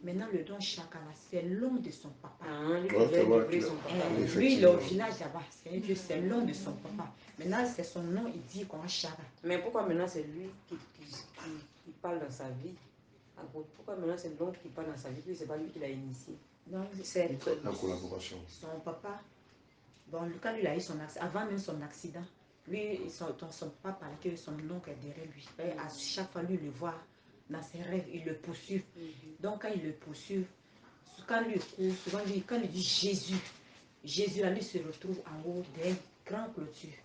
Maintenant, le don Chaka là, c'est l'homme de son papa. Lui, son papa. Lui, il est au village là-bas. C'est l'homme de son papa. Maintenant, c'est son nom, il dit qu'on a Chara. Mais pourquoi maintenant c'est lui qui parle dans sa vie? Pourquoi maintenant c'est l'homme qui parle dans sa vie? Puis c'est pas lui qui l'a initié. Donc, c'est la collaboration. Son papa. Bon, Lucas, lui, il a eu son accident. Avant même son accident, lui, son papa parlait que son oncle est derrière lui. Et à chaque fois, lui, il le voit dans ses rêves, il le poursuit. Donc, quand il le poursuit, quand lui court, souvent, quand il dit Jésus, là, lui se retrouve en haut d'un grand clôture.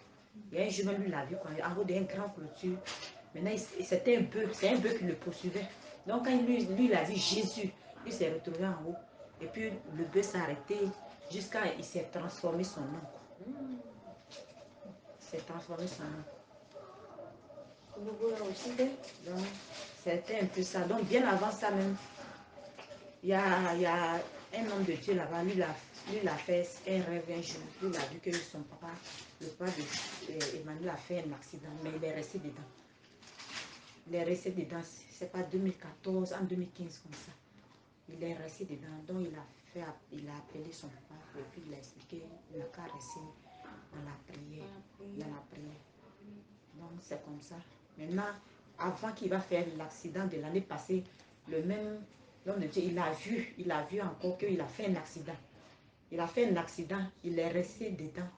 Il y a un jour, même lui l'a vu, en haut d'un grand clôture. Maintenant, c'était un bœuf, c'est un bœuf qui le poursuivait. Donc, quand lui, il a vu Jésus, il s'est retrouvé en haut. Et puis, le bœuf s'est arrêté jusqu'à il s'est transformé son nom. Il s'est transformé son nom. Donc, c'était un peu ça. Donc, bien avant ça même, il y a un homme de Dieu là-bas, lui, il a fait un rêve un jour. Lui, il a vu que son papa, le papa d'Emmanuel a fait un accident, mais il est resté dedans. Il est resté dedans, c'est pas 2014, en 2015 comme ça. Il est resté dedans, donc il a appelé son papa, et puis il a expliqué, il n'a qu'à rester dans la prière. Donc c'est comme ça. Maintenant, avant qu'il va faire l'accident de l'année passée, le même l'homme de Dieu, il a vu encore qu'il a fait un accident. Il a fait un accident, il est resté dedans.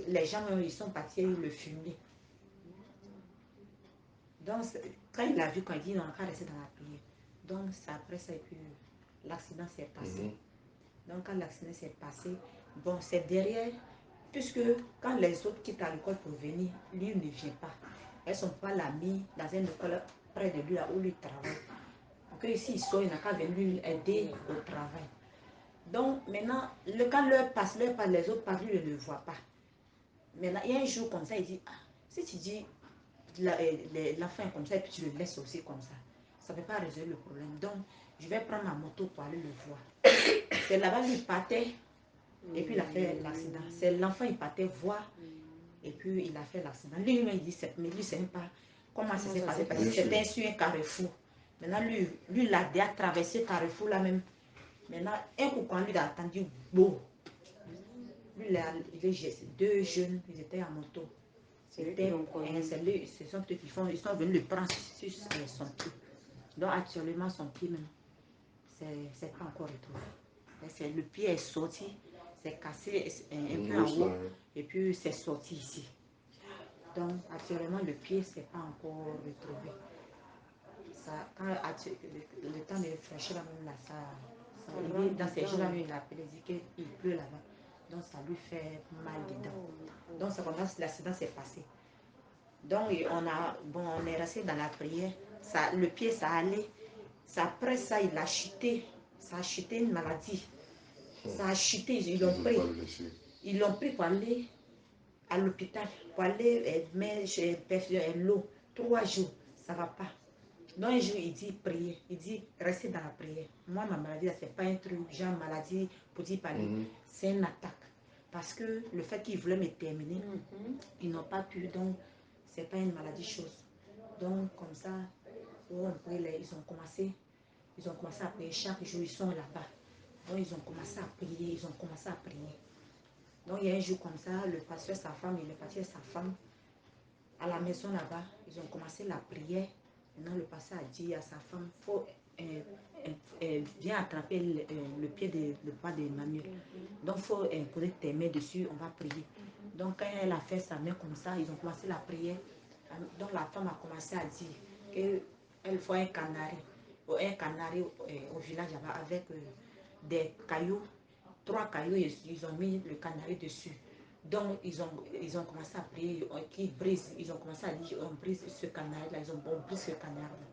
Les gens, ils sont partis le fumer. Donc, quand il a vu, quand il dit, non, on va rester dans la prière. Donc, c'est après ça que l'accident s'est passé. Donc, quand l'accident s'est passé, bon, c'est derrière puisque quand les autres quittent à l'école pour venir, lui ne vient pas. Elles ne sont pas l'ami dans une école près de lui, là où lui travaille. Pour que ici, il sort, il n'a qu'à venir lui aider au travail. Donc, maintenant, quand l'heure passe, les autres parlent, lui ne le voit pas. Maintenant, il y a un jour comme ça, il dit, ah, si tu dis l'enfant est comme ça, et puis tu le laisses aussi comme ça ne peut pas résoudre le problème. Donc, je vais prendre ma moto pour aller le voir. C'est là-bas, lui, il partait, et puis il a fait l'accident. C'est l'enfant, il partait voir, et puis il a fait l'accident. Lui, il dit, mais lui, c'est même pas comment ça s'est passé, parce que c'était sur un carrefour. Maintenant, lui, il a déjà traversé le carrefour là même. Maintenant, un coup, quand lui il a attendu, beau. Lui, il a deux jeunes, ils étaient en moto. C'était ce sont eux qui font, ils sont venus le prendre sur son pied. Donc actuellement, son pied même, c'est pas encore retrouvé. Le pied est sorti, c'est cassé un peu en haut, et puis c'est sorti ici. Donc actuellement, le pied, c'est pas encore retrouvé. Ça, quand le temps de réfléchir là même là, dans ces jours-là, il a appelé, il dit qu'il pleut là-bas. Donc ça lui fait mal dedans. Donc c'est comme ça que l'accident s'est passé. Donc on est resté dans la prière. Ça, le pied, ça allait. Après ça, il a chuté. Ça a chuté une maladie. Ça a chuté, ils l'ont pris. Ils l'ont pris pour aller à l'hôpital, pour aller mettre l'eau. 3 jours, ça ne va pas. Donc un jour, il dit prier. Il dit restez dans la prière. Moi, ma maladie, ce n'est pas un truc, genre maladie pour dire parler. C'est une attaque. Parce que le fait qu'ils voulaient me terminer, ils n'ont pas pu. Donc, ce n'est pas une maladie chose. Donc, comme ça, ils ont commencé à prier. Chaque jour, ils sont là-bas. Donc, ils ont commencé à prier. Donc, il y a un jour comme ça, le pasteur, sa femme, il est parti avec sa femme à la maison là-bas. Ils ont commencé la prière. Maintenant, le pasteur a dit à sa femme, viens attraper le pied le bras d'Emmanuel. Donc, il faut poser tes mains dessus, on va prier. Donc, quand elle a fait sa main comme ça, ils ont commencé la prière. Donc, la femme a commencé à dire qu'elle voit un canari au village là-bas avec des cailloux, 3 cailloux, ils ont mis le canari dessus. Donc, ils ont commencé à prier, qui brise. Ils ont commencé à dire, on brise ce canari-là, on brise ce canari-là.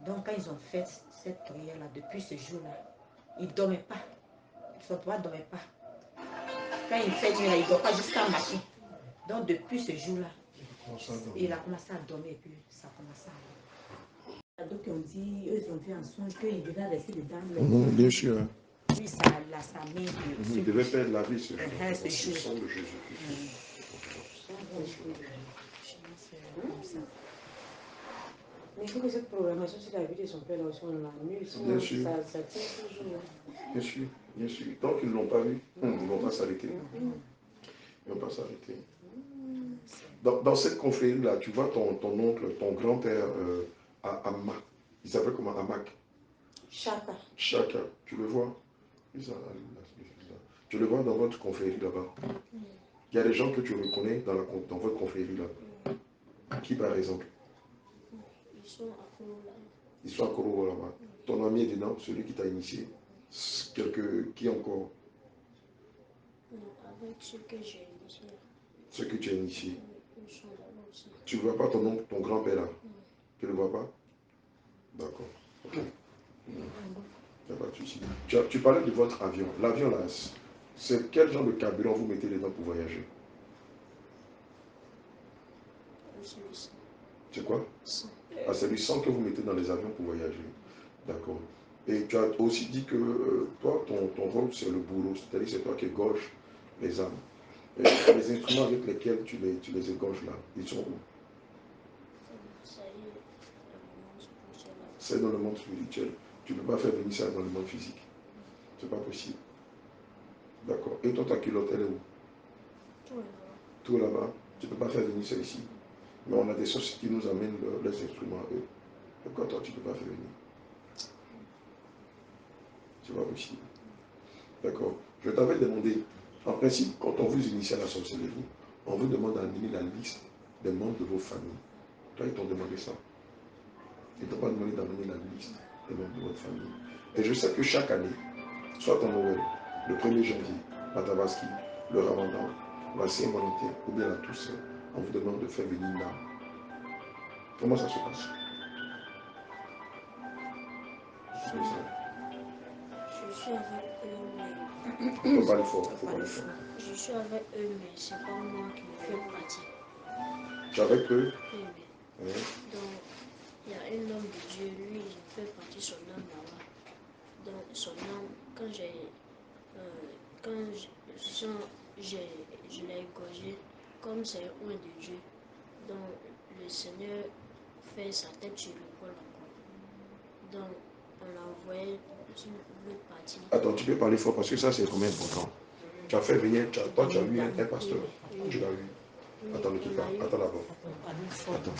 Donc, quand ils ont fait cette prière-là, depuis ce jour-là, ils ne dormaient pas. Son papa ne dormait pas. Quand il fait nuit, il ne dort pas jusqu'à matin. Donc, depuis ce jour-là, il a commencé à dormir et puis ça a commencé à aller. Donc, ils ont vu en songe qu'il devait rester dedans. Bien sûr. Puis, ça met. Il devait perdre la vie ce jour. Sang de Jésus. Mais il faut que cette programmation sur la vie de son père là aussi, on l'a mis. Bien sûr. Ça tient toujours. Bien sûr, bien sûr. Tant qu'ils ne l'ont pas vu, ils ne vont pas s'arrêter. Ils ne vont pas s'arrêter. Dans cette confrérie-là, tu vois ton oncle, ton grand-père Amma. Il s'appelle comment? Amak. Chaka. Chaka. Tu le vois? Tu le vois dans votre confrérie là-bas. Il y a des gens que tu reconnais dans votre confrérie là. Qui par exemple? Ils sont à Koro là. Ils sont à Koro là-bas. Ton ami est dedans, celui qui t'a initié. Qui encore? Avec ceux que j'ai initiés. Ceux que tu as initiés. Ils sont là-bas aussi. Tu ne vois pas ton oncle, ton grand-père là? Tu ne le vois pas? D'accord. Ok. Il n'y a pas de souci. Tu parlais de votre avion. L'avion là, c'est quel genre de carburant vous mettez dedans pour voyager? C'est quoi? Ah, c'est du sang que vous mettez dans les avions pour voyager. D'accord. Et tu as aussi dit que toi, ton rôle, c'est le bourreau. C'est-à-dire c'est toi qui égorges les âmes. Et les instruments avec lesquels tu les égorges là, ils sont où? C'est dans le monde spirituel. Tu ne peux pas faire venir ça dans le monde physique. C'est pas possible. D'accord. Et toi, ta culotte, elle est où? Tout là-bas. Tu ne peux pas faire venir ça ici. Mais on a des sources qui nous amènent leurs instruments à eux. Pourquoi toi, tu ne peux pas faire venir? C'est pas possible. D'accord. Je t'avais demandé, en principe, quand on vous initie à la sorcellerie, on vous demande d'amener la liste des membres de vos familles. Toi, ils t'ont demandé ça. Ils ne t'ont pas demandé d'amener la liste des membres de votre famille. Et je sais que chaque année, soit en Noël, le 1er janvier, à Tabaski, le ramadan, la Saint-Valentin ou bien la Toussaint, on vous demande de faire venir une âme. Comment ça se passe? Je suis avec eux, mais Il faut parler fort, il faut parler fort. je suis avec eux, mais c'est pas moi qui fais partie. Tu es avec eux? Oui, oui. Hein? Donc, il y a un homme de Dieu, lui, il fait partie son âme là-bas. Donc, son âme, quand je l'ai égorgé, comme c'est un de Dieu, donc le Seigneur fait sa tête sur le col encore. Donc, on l'a envoyé sur l'autre partie. Attends, tu peux parler fort parce que ça c'est vraiment important. Tu as fait venir, toi tu as vu un pasteur. Tu l'as vu. Attends, ne quitte pas. Attends d'abord. Attends.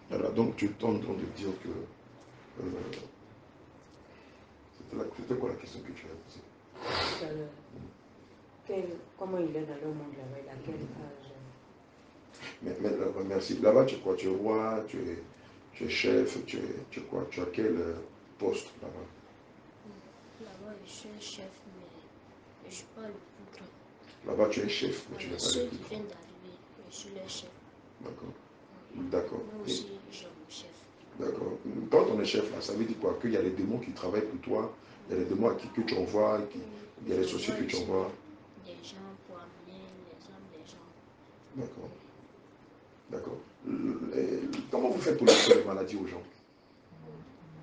Voilà, donc tu es en train de dire que c'était quoi la question que tu as posée? Comment il est dans le monde là-bas? Il a quel âge? Mais là-bas, merci. Là-bas, tu es quoi? Tu es roi, tu es chef, tu es quoi? Tu as quel poste là-bas? Là-bas, je suis un chef, mais je ne suis pas le plus grand. Là-bas, tu es chef, mais tu n'es pas Ceux le plus qui grand. viennent d'arriver, je suis le chef. D'accord. D'accord. Moi aussi, j'ai mon chef. D'accord. Quand on est chef, là, ça veut dire quoi? Qu'il y a des démons qui travaillent pour toi, il y a des démons que tu envoies, il y a des sorciers que tu envoies. Des gens pour amener les âmes des gens. D'accord. D'accord. Comment vous faites pour lancer les maladies aux gens?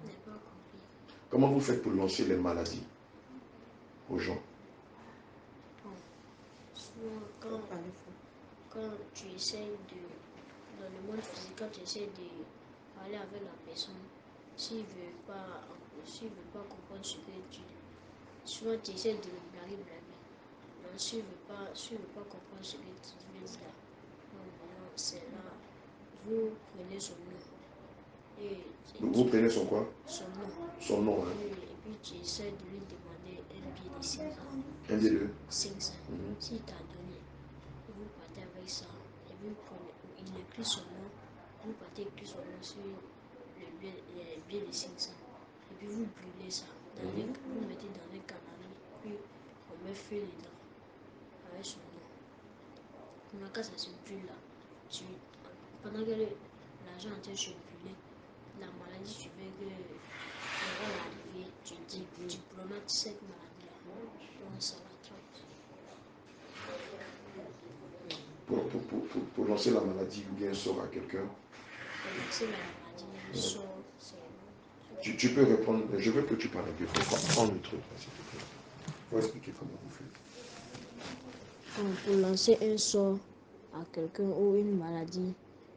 Je n'ai pas compris. Comment vous faites pour lancer les maladies aux gens? Souvent, quand tu essaies dans le monde physique, quand tu essaies de parler avec la personne, s'il ne veut pas comprendre ce que tu dis, souvent tu essaies de le blaguer. Donc, s'il ne veut pas comprendre ce que tu veux dire là, donc maintenant, c'est là, vous prenez son nom. Vous prenez son quoi? Son nom. Son nom, hein? Oui, et puis tu essaies de lui demander un billet de 500. Un billet de 500. S'il t'a donné, vous partez avec ça, et vous prenez, il écrit son nom, vous partez écrire son nom sur les billets de 500. Et puis vous brûlez ça, vous mettez dans un canari, puis on met feu dedans, avec son nom. Maintenant, quand ça se brûle là, pendant que l'argent est en train de se brûler, la maladie, tu veux que va l'arriver, tu prononces cette maladie là, donc ça l'attrape. Pour lancer la maladie ou bien sort à quelqu'un. Pour lancer la maladie, sort, Tu peux répondre, je veux que tu parles un peu. Prends le truc, s'il te plaît. Il faut expliquer comment vous faites. Pour lancer un sort à quelqu'un ou une maladie,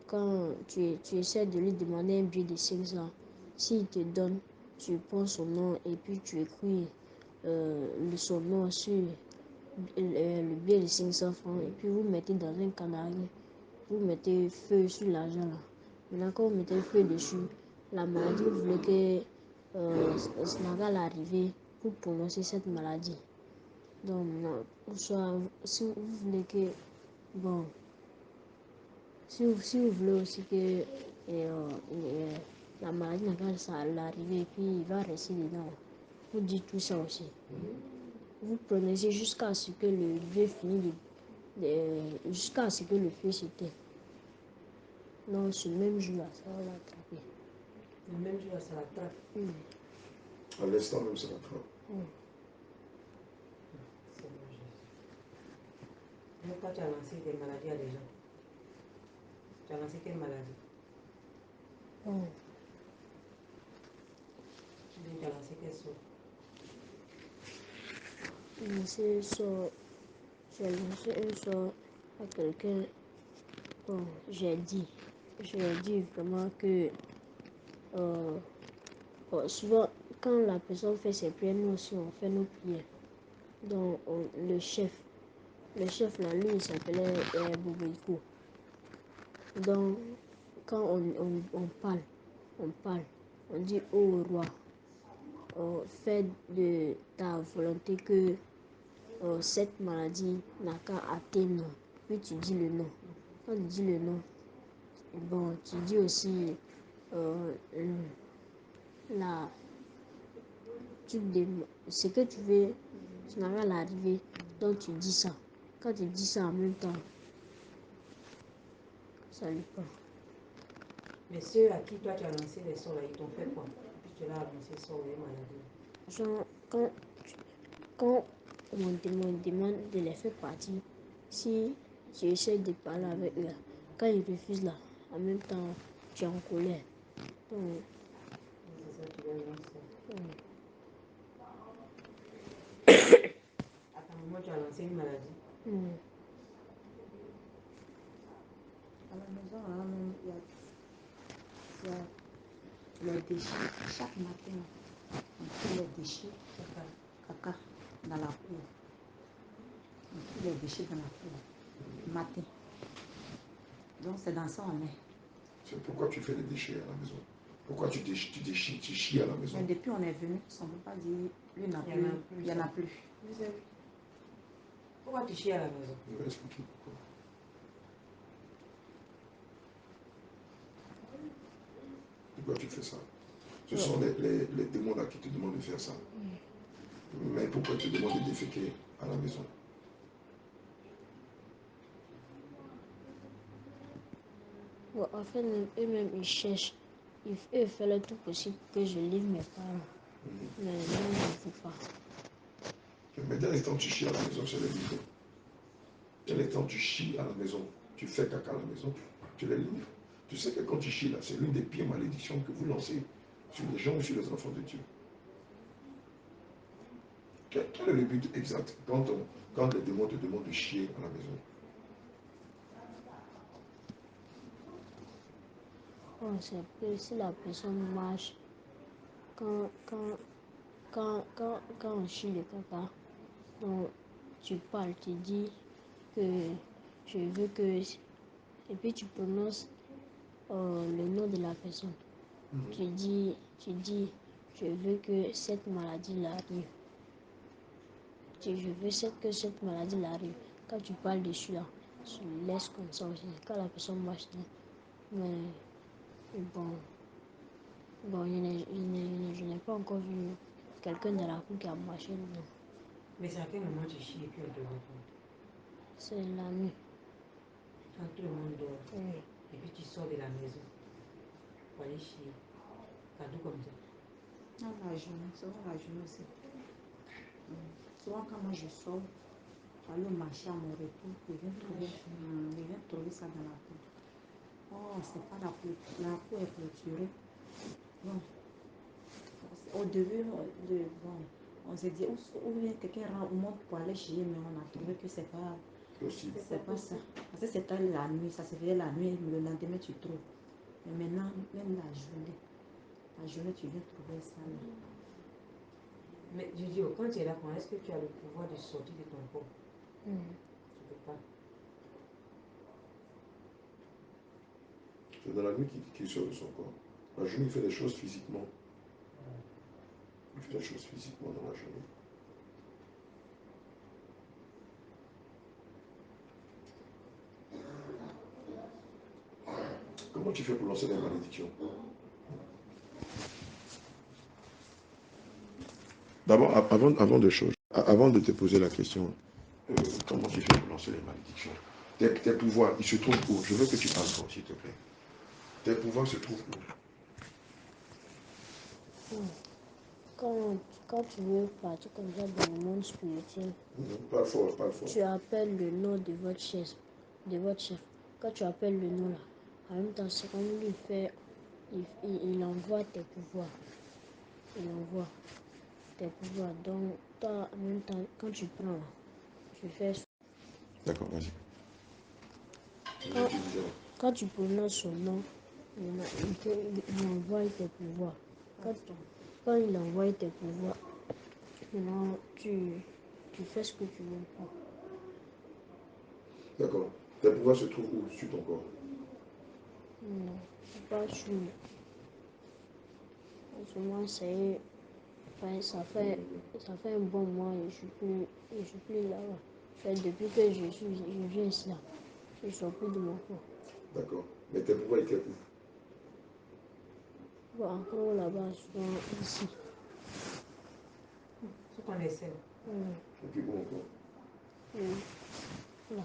quand tu essaies de lui demander un billet de 500, s'il te donne, tu prends son nom et puis tu écris son nom sur le billet de 500 francs et puis vous mettez dans un canari, vous mettez feu sur l'argent là. Maintenant, quand vous mettez feu dessus, la maladie, vous voulez que Snaga l'arriver pour prononcer cette maladie. Donc, soit, si vous voulez que, bon, si vous voulez aussi que la maladie n'a pas l'arriver et puis il va rester dedans, vous dites tout ça aussi. Vous prononcez jusqu'à ce que le vieux finisse jusqu'à ce que le feu s'éteigne. Non, ce même jour-là, ça va l'attraper. Le même jour, ça l'attrape. À l'instant même, ça l'attrape. Donc, toi, tu as lancé des maladies à des gens. Tu as lancé quelle maladie? Tu as lancé quel sort? J'ai lancé un sort à quelqu'un. Bon, j'ai dit vraiment que souvent, quand la personne fait ses prières, nous aussi on fait nos prières. Donc, le chef là, lui, il s'appelait Boubeko. Donc, quand on parle, on dit au roi, fais de ta volonté que cette maladie n'a qu'à atteindre. Puis tu dis le nom. Quand tu dis le nom, bon, tu dis aussi ce que tu veux, tu n'arrives à l'arriver, donc tu dis ça. Quand tu dis ça en même temps, ça lui prend. Mais ceux à qui toi tu as lancé les sorts là, ils t'ont fait quoi? Puis tu l'as lancé sort et maladie. Genre, quand on me demande de les faire partir, si tu essaies de parler avec eux, quand ils refusent là, en même temps, tu es en colère. Donc, C'est ça, tu l'as lancé. À ta maman, tu as lancé une maladie. À la maison, là, même, il y a les déchets. Chaque matin, on tire les déchets, caca, dans la cour. On tire les déchets dans la cour, matin. Donc, c'est dans ça on est. C'est pourquoi tu fais les déchets à la maison. Pourquoi tu déchires, tu chies à la maison. Mais depuis on est venu, on ne peut pas dire, lui n'a plus, il n'y en a plus. Pourquoi tu chies à la maison? Je vais expliquer pourquoi. Pourquoi tu fais ça? Ce sont les démons là qui te demandent de faire ça. Mais pourquoi tu demandes de déféquer à la maison? Bon, en fait, eux-mêmes, ils cherchent. Eux font le tout possible que je livre mes parents. Mais non, je ne veux pas. Mais dès l'instant tu chies à la maison, c'est les livres. Dès l'instant tu chies à la maison, tu fais caca à la maison, tu les livres. Tu sais que quand tu chies là, c'est l'une des pires malédictions que vous lancez sur les gens ou sur les enfants de Dieu. Quel est le but exact quand les démons te demandent de chier à la maison? Oh, c'est que si la personne marche, quand on chie le caca, donc tu parles, tu dis que je veux que... Et puis tu prononces le nom de la personne. Tu dis, je veux que cette maladie l'arrive. Je veux que cette maladie l'arrive. Quand tu parles dessus là, tu laisses comme ça aussi. Quand la personne marche là, mais bon, je n'ai pas encore vu quelqu'un de la cour qui a marché dedans. Mais c'est à quel moment tu chies et puis on te raconte? C'est la nuit. Quand tout le monde dort. Oui. Et puis tu sors de la maison pour aller chier. Cadeau comme ça. Ah, la journée, souvent la journée aussi. Souvent quand moi je sors, pour aller marcher à mon retour, je viens trouver ça dans la cour. Oh, c'est pas la cour est clôturée. Bon, au début, on s'est dit, ou bien quelqu'un monte pour aller chier, mais on a trouvé que c'est pas ça. Parce que c'était la nuit, ça se faisait la nuit, le lendemain tu trouves. Mais maintenant, même la journée tu viens trouver ça là. Mais je dis, quand tu es là, est-ce que tu as le pouvoir de sortir de ton corps? Tu ne peux pas. C'est dans la nuit qu'il sort de son corps. La journée, il fait des choses physiquement. Il fait des choses physiquement dans la journée. Comment tu fais pour lancer des malédictions? D'abord, avant de te poser la question, comment tu fais pour lancer les malédictions? Tes pouvoirs, ils se trouvent où? Je veux que tu parles fort, s'il te plaît. Tes pouvoirs se trouvent où? Quand tu veux partir comme ça dans le monde spirituel, Pas fort, pas fort. tu appelles le nom de votre chef. Quand tu appelles le nom là, en même temps, c'est comme lui fait, il envoie tes pouvoirs. Il envoie tes pouvoirs. Donc, toi, en même temps, quand tu prends là, tu fais... D'accord, vas-y. Quand tu prononces son nom, il envoie tes pouvoirs. Quand il envoie tes pouvoirs, maintenant, tu fais ce que tu veux. D'accord. Tes pouvoirs se trouvent où sur ton corps? Non, pas sûr. En ce moment, ça fait un bon mois et je suis plus là-bas. Depuis que je viens ici, là, je ne sors plus de mon corps. D'accord. Mais tes pouvoirs étaient où? Bon, encore là-bas, ici. Faut qu'on essaie. Et puis où encore? Là.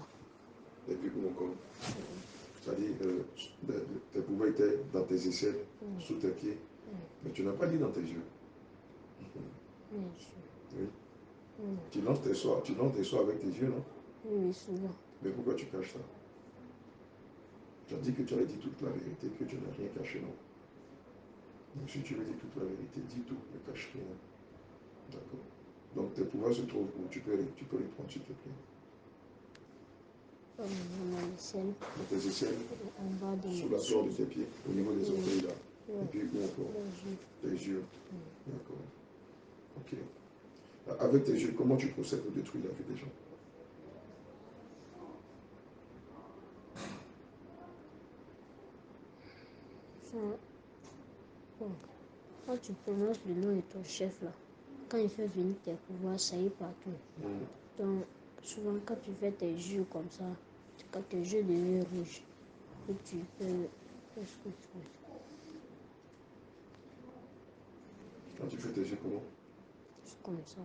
Et puis où encore? C'est-à-dire, tes pouvoirs étaient dans tes aisselles, sous tes pieds, mais tu n'as pas dit dans tes yeux. Oui. Tu lances tes soins avec tes yeux, non? Oui, souvent. Mais pourquoi tu caches ça? Tu as dit que tu avais dit toute la vérité, que tu n'as rien caché, non? Donc si tu veux dire toute la vérité, dis tout, ne cache rien. D'accord. Donc tes pouvoirs se trouvent où? Tu peux les prendre, s'il te plaît. Dans l'aisselle, Dans tes aisselles, en bas de sous la plante de tes pieds, au niveau des orteils là. Et puis où encore? les yeux. Tes yeux. D'accord. Ok. Avec tes yeux, comment tu procèdes pour détruire la vie des gens? Bon, quand tu prononces le nom de ton chef là, quand il fait venir tes pouvoirs, ça y est partout. Donc, souvent quand tu fais tes yeux comme ça, quand tes yeux deviennent rouges, et tu fais ce que tu veux. Quand tu fais tes yeux, comment? C'est comme ça.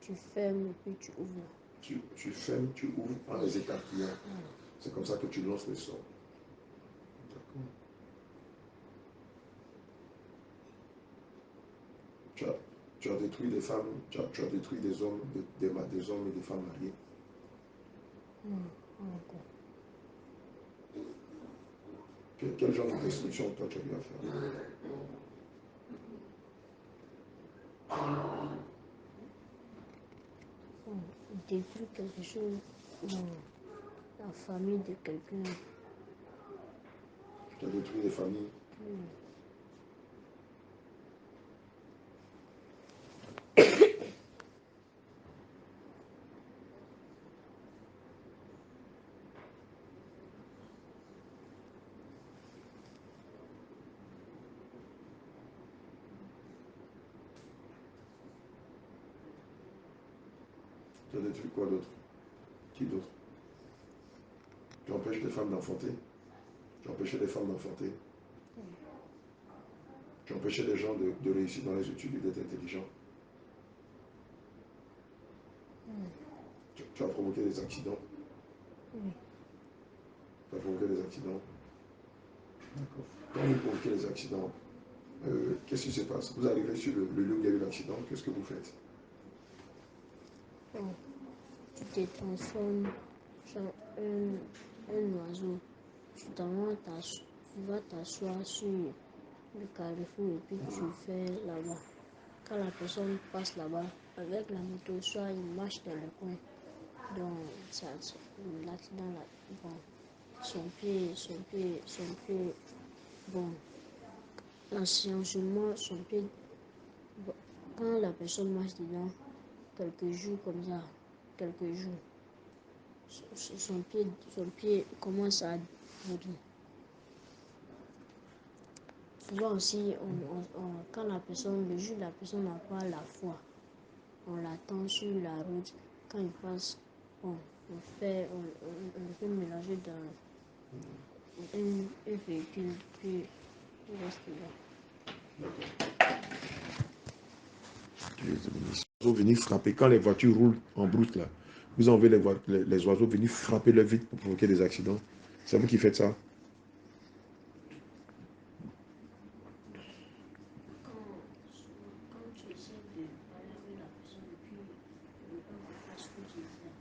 Tu fermes et puis tu ouvres. Tu fermes, tu ouvres en les écartillant. C'est comme ça que tu lances les sorts. D'accord. Tu as détruit des femmes, tu as détruit des hommes, des hommes et des femmes mariés. Encore. Quel genre de destruction toi tu as eu à faire? Détruire quelque chose dans la famille de quelqu'un. Tu as détruit des familles. Tu as détruit quoi d'autre? Qui d'autre? Tu empêches les femmes d'enfanter. Tu empêchais les femmes d'enfanter. Tu empêchais les gens de réussir dans les études et d'être intelligents. Tu as provoqué des accidents. Tu as provoqué des accidents. D'accord. Quand vous provoquez les accidents, qu'est-ce qui se passe? Vous arrivez sur le lieu où il y a eu l'accident, qu'est-ce que vous faites? Bon, tu te transformes en un oiseau. Tu vas t'asseoir sur le carrefour et puis tu fais là-bas. Quand la personne passe là-bas, avec la moto, soit il marche dans le coin, donc l'accident là, bon, son pied, bon, anciennement, son pied, bon, quand la personne marche dedans, quelques jours comme ça, quelques jours, son pied commence à bourrer. Souvent aussi, quand la personne, le jour la personne n'a pas la foi, on l'attend sur la route. Quand il passe, on le fait mélanger dans un véhicule, puis il reste là. Les oiseaux venir frapper. Quand les voitures roulent en brousse, là, vous envoyez les oiseaux venir frapper le vide pour provoquer des accidents. C'est vous qui faites ça? Quand tu essaies de parler avec la personne et puis ne pas faire ce que tu dis,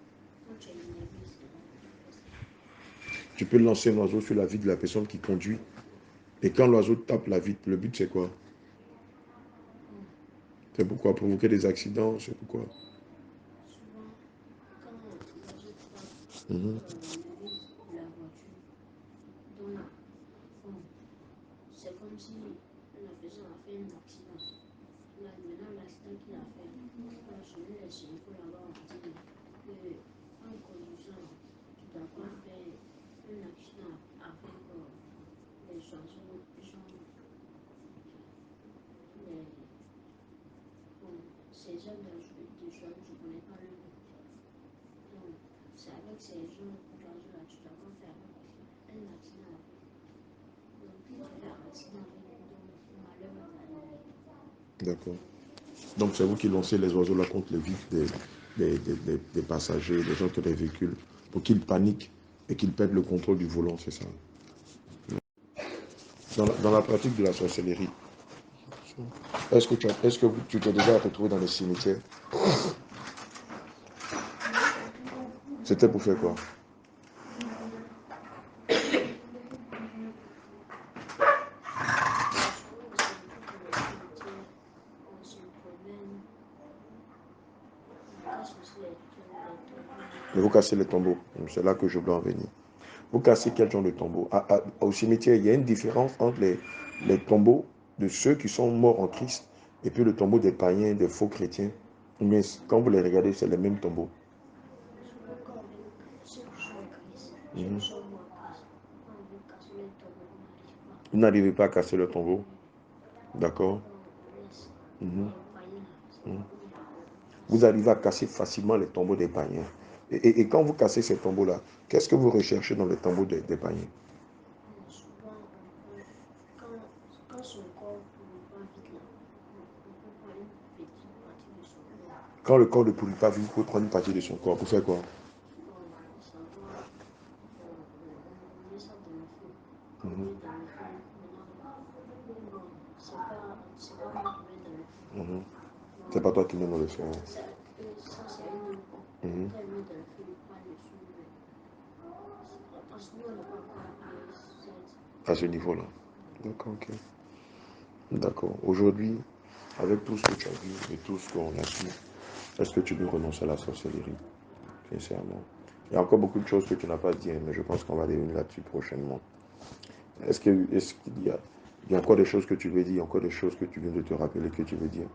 quand tu es énervé, c'est là que tu fais ça. Tu peux lancer un oiseau sur la vie de la personne qui conduit. Et quand l'oiseau tape la vitre, le but c'est quoi? C'est pourquoi? Provoquer des accidents, c'est pourquoi? Souvent, quand l'oiseau tape Mhm. le vide de la voiture, donc, bon, c'est comme si la personne a fait un accident. Là, maintenant, l'accident qu'il a fait, on a sonné les sérieux là-bas, on dit qu'en conduisant, tu ne dois pas faire un accident avec les oiseaux, ces gens de oiseaux, je ne connais pas le nom. Donc, c'est avec ces gens d'oiseaux-là, tu ne dois pas faire un accident avec. Donc, si tu fais un accident avec eux, donc malheur va t'arriver. D'accord. Donc c'est vous qui lancez les oiseaux là contre les vitres des passagers, des gens qui ont des véhicules, pour qu'ils paniquent et qu'ils perdent le contrôle du volant, c'est ça. Dans la pratique de la sorcellerie, est-ce que tu t'es déjà retrouvé dans les cimetières? C'était pour faire quoi? Mais vous cassez les tombeaux. C'est là que je dois en venir. Vous cassez quel genre de tombeau? Au cimetière, il y a une différence entre les tombeaux de ceux qui sont morts en Christ et puis le tombeau des païens, des faux chrétiens. Mais quand vous les regardez, c'est les mêmes tombeaux. Mhm. Vous n'arrivez pas à casser le tombeau. D'accord. Mhm. Mhm. Vous arrivez à casser facilement les tombeaux des païens. Et quand vous cassez ces tombeaux-là, qu'est-ce que vous recherchez dans les tombeaux des païens? Quand le corps ne pourrit pas, vous pouvez prendre une partie de son corps. Pour faire quoi? Mhm. Mhm. C'est pas toi qui mets dans le feu. Mhm. À ce niveau-là. D'accord, ok. D'accord. Aujourd'hui, avec tout ce que tu as vu et tout ce qu'on a su, est-ce que tu veux renoncer à la sorcellerie? Sincèrement. Il y a encore beaucoup de choses que tu n'as pas dit, mais je pense qu'on va revenir là-dessus prochainement. Est-ce qu'il y a encore des choses que tu veux dire, encore des choses que tu viens de te rappeler que tu veux dire?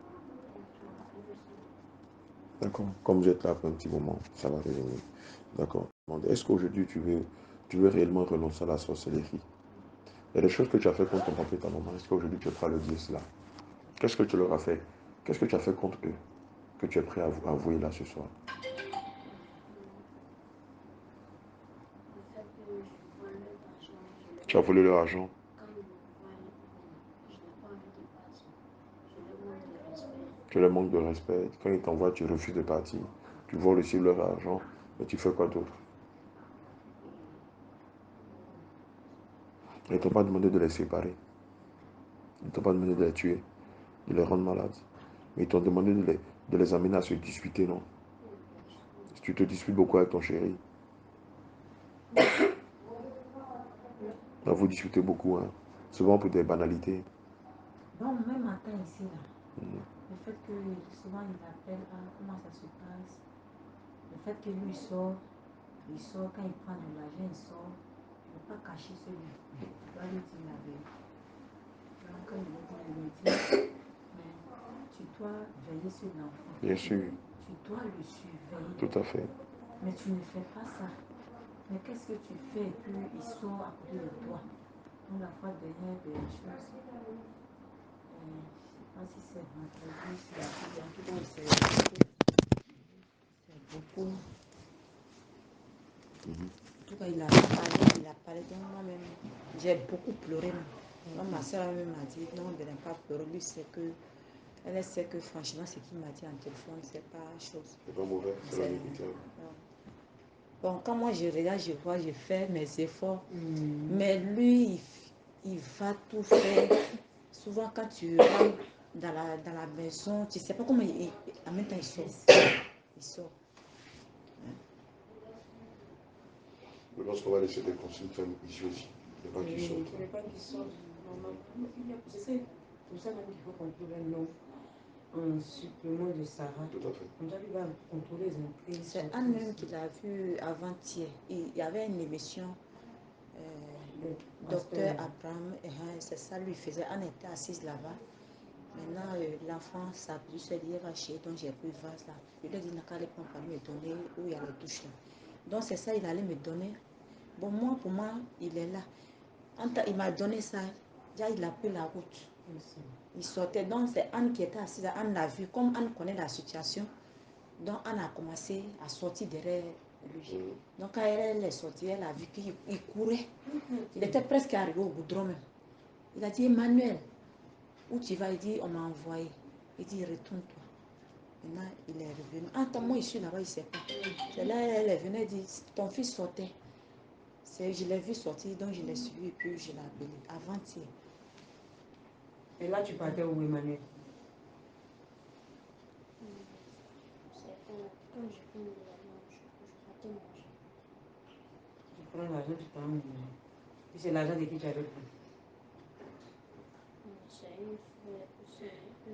D'accord. Comme vous êtes là pour un petit moment, ça va revenir. D'accord. Est-ce qu'aujourd'hui tu veux réellement renoncer à la sorcellerie? Il y a des choses que tu as fait contre ton papa et ta maman. Est-ce qu'aujourd'hui tu es prêt à le dire cela? Qu'est-ce que tu leur as fait? Qu'est-ce que tu as fait contre eux que tu es prêt à avouer là ce soir? Tu as volé leur argent. Tu leur manques de respect. Quand ils t'envoient, tu refuses de partir. Tu voles aussi leur argent. Mais tu fais quoi d'autre? Ils ne t'ont pas demandé de les séparer. Ils ne t'ont pas demandé de les tuer, de les rendre malades. Mais ils t'ont demandé de les amener à se disputer, non? Si tu te disputes beaucoup avec ton chéri. Là, vous discutez beaucoup, hein. Souvent pour des banalités. Bon, même matin ici, là, le fait que souvent il appelle, comment ça se passe, le fait que lui il sort quand il prend de l'argent, il sort, il ne peut pas cacher celui. Il doit lui dire la vérité. Donc, quand il me dit, mais tu dois veiller sur l'enfant. Bien sûr. Tu dois le surveiller. Tout à fait. Mais tu ne fais pas ça. Mais qu'est-ce que tu fais? Et puis il sort à côté de toi. Donc la fois dernière, des choses. Je ne sais pas si c'est vendredi, si la fille, en tout cas, c'est beaucoup. En tout cas, il a parlé, donc moi-même, j'ai beaucoup pleuré. Donc ma soeur même m'a dit, non, de ne pas pleurer. Lui, elle sait que franchement, ce qu'il m'a dit en téléphone, c'est pas chose. C'est pas mauvais, c'est la vérité. Bon, quand moi je regarde, je vois, je fais mes efforts. Mais lui, il va tout faire. Souvent, quand tu rentres dans la maison, tu ne sais pas comment en même temps il sort. Il sort. Je pense qu'on va laisser des consignes fermes ici aussi. Il ne faut pas qu'ils sortent. Il ne faut pas qu'ils sortent. C'est pour ça même qu'il faut contrôler un nom. Un supplément de Sarah. Tout à fait. Comme ça, il va contrôler les esprits. C'est Anne-même qui l'a vu avant-hier. Il y avait une émission, docteur Abraham, c'est ça lui faisait. Anne était assise là-bas. Maintenant, l'enfant s'appuie sur lui, il va chier, donc j'ai pris le vase là. Je lui ai dit, n'a qu'à aller prendre par lui me donner où il y a les douches là. Donc c'est ça, il allait me donner. Bon, moi, pour moi, il est là. Il m'a donné ça. Déjà, il a pris la route. Il sortait. Donc c'est Anne qui était assise là. Anne l'a vu. Comme Anne connaît la situation, donc Anne a commencé à sortir derrière lui. Donc quand elle est sortie, elle a vu qu'il courait. Il était presque arrivé au goudron même. Il a dit, Emmanuel, où tu vas? Il dit, on m'a envoyé. Il dit, retourne-toi. Maintenant, il est revenu. Attends, moi, je suis là-bas, il ne sait pas. C'est là, elle est venue, elle dit, ton fils sortait. Je l'ai vu sortir, donc je l'ai suivi et puis je l'ai appelé. Avant-hier. Et là, tu partais où, Emmanuel? C'est quand je prends de l'argent, je partais manger. Tu prends l'argent, tu t'en manger. Puis c'est l'argent de qui tu avais pris? C'est une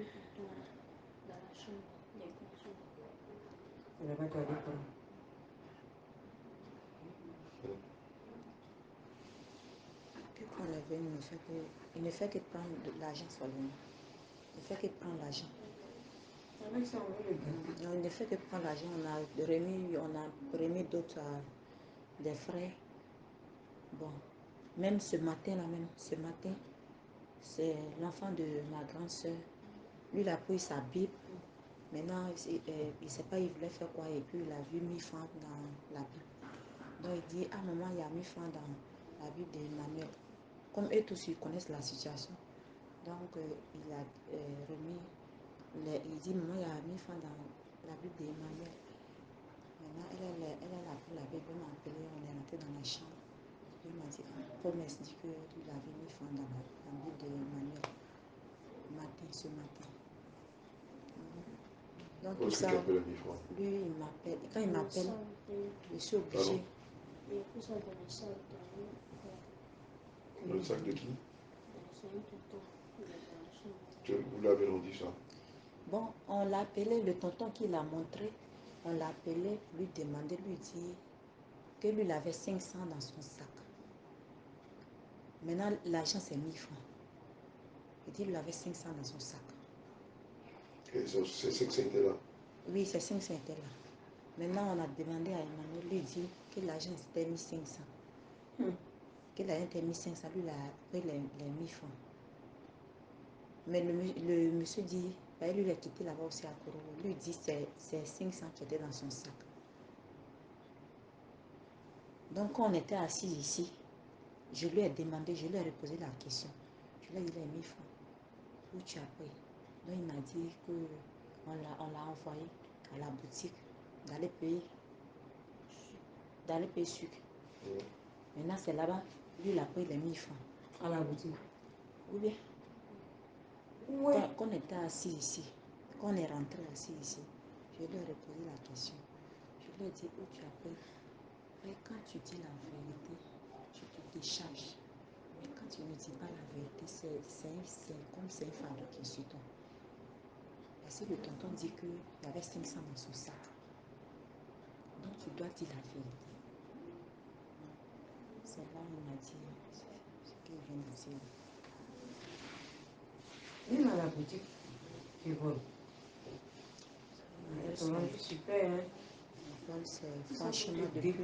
tonton dans la chambre des garçons. C'est là-bas que tu allais prendre. Puis quand elle est venue, il ne fait que prendre de l'argent seulement. Il ne fait que prendre l'argent. Avec ça, on veut le garder. Non, il ne fait que prendre l'argent. On a remis d'autres des frais. Bon, même ce matin, c'est l'enfant de ma grande soeur. Lui, il a pris sa Bible. Maintenant, il ne sait pas, il voulait faire quoi. Et puis, il a vu 1000 francs dans la Bible. Donc, il dit, ah maman, il y a 1000 francs dans la Bible d'Emmanuel. Comme eux tous, ils connaissent la situation. Donc, il a remis, il dit, maman, il y a 1000 francs dans la Bible d'Emmanuel. Maintenant, elle a pris la Bible, elle m'a appelé, on est rentré dans la chambre. Il m'a dit, Paul m'a dit qu'il avait 1000 francs dans la Bible d'Emmanuel. Ce matin. Donc, tout ça, lui, il m'appelle. Quand il m'appelle, je suis obligée. Il a pris ça dans le sac Dans le sac de qui? C'est un tonton de garçon. Vous l'avez rendu ça? Bon, on l'a appelé, le tonton qui l'a montré, on l'a appelé pour lui demander, lui dire que lui, il avait 500 dans son sac. Maintenant, l'argent, c'est 1000 francs. Il dit qu'il avait 500 dans son sac. Et c'est 500 étaient là? Oui, c'est 500 étaient là. Maintenant, on a demandé à Emmanuel, lui dit que l'argent était 1500. Que l'argent était 1500, lui, il a pris les 1000 francs. Mais le monsieur dit, lui, il a quitté là-bas aussi à Koro. Lui dit c'est 500 qui étaient dans son sac. Donc, quand on était assis ici, je lui ai demandé, je lui ai reposé la question. Je lui ai dit les 1000 francs. Où tu as pris? Donc, il m'a dit qu'on l'a envoyé à la boutique d'aller payer sucre. Maintenant, c'est là-bas. Lui, il a pris les 1000 francs. À la boutique. Oui, bien. Ouais. Quand on était assis ici, quand on est rentré assis ici, je lui ai reposé la question. Je lui ai dit où tu as pris. Mais quand tu dis la vérité, tu te décharges. Mais quand tu ne dis pas la vérité, c'est comme c'est un fardeau qui est sur toi. Parce que le tonton dit qu'il y avait 500 dans son sac. Donc tu dois dire la vérité. C'est là où il m'a dit ce qu'il vient de dire. Viens à la boutique, tu voles. Super, hein? C'est franchement de plus.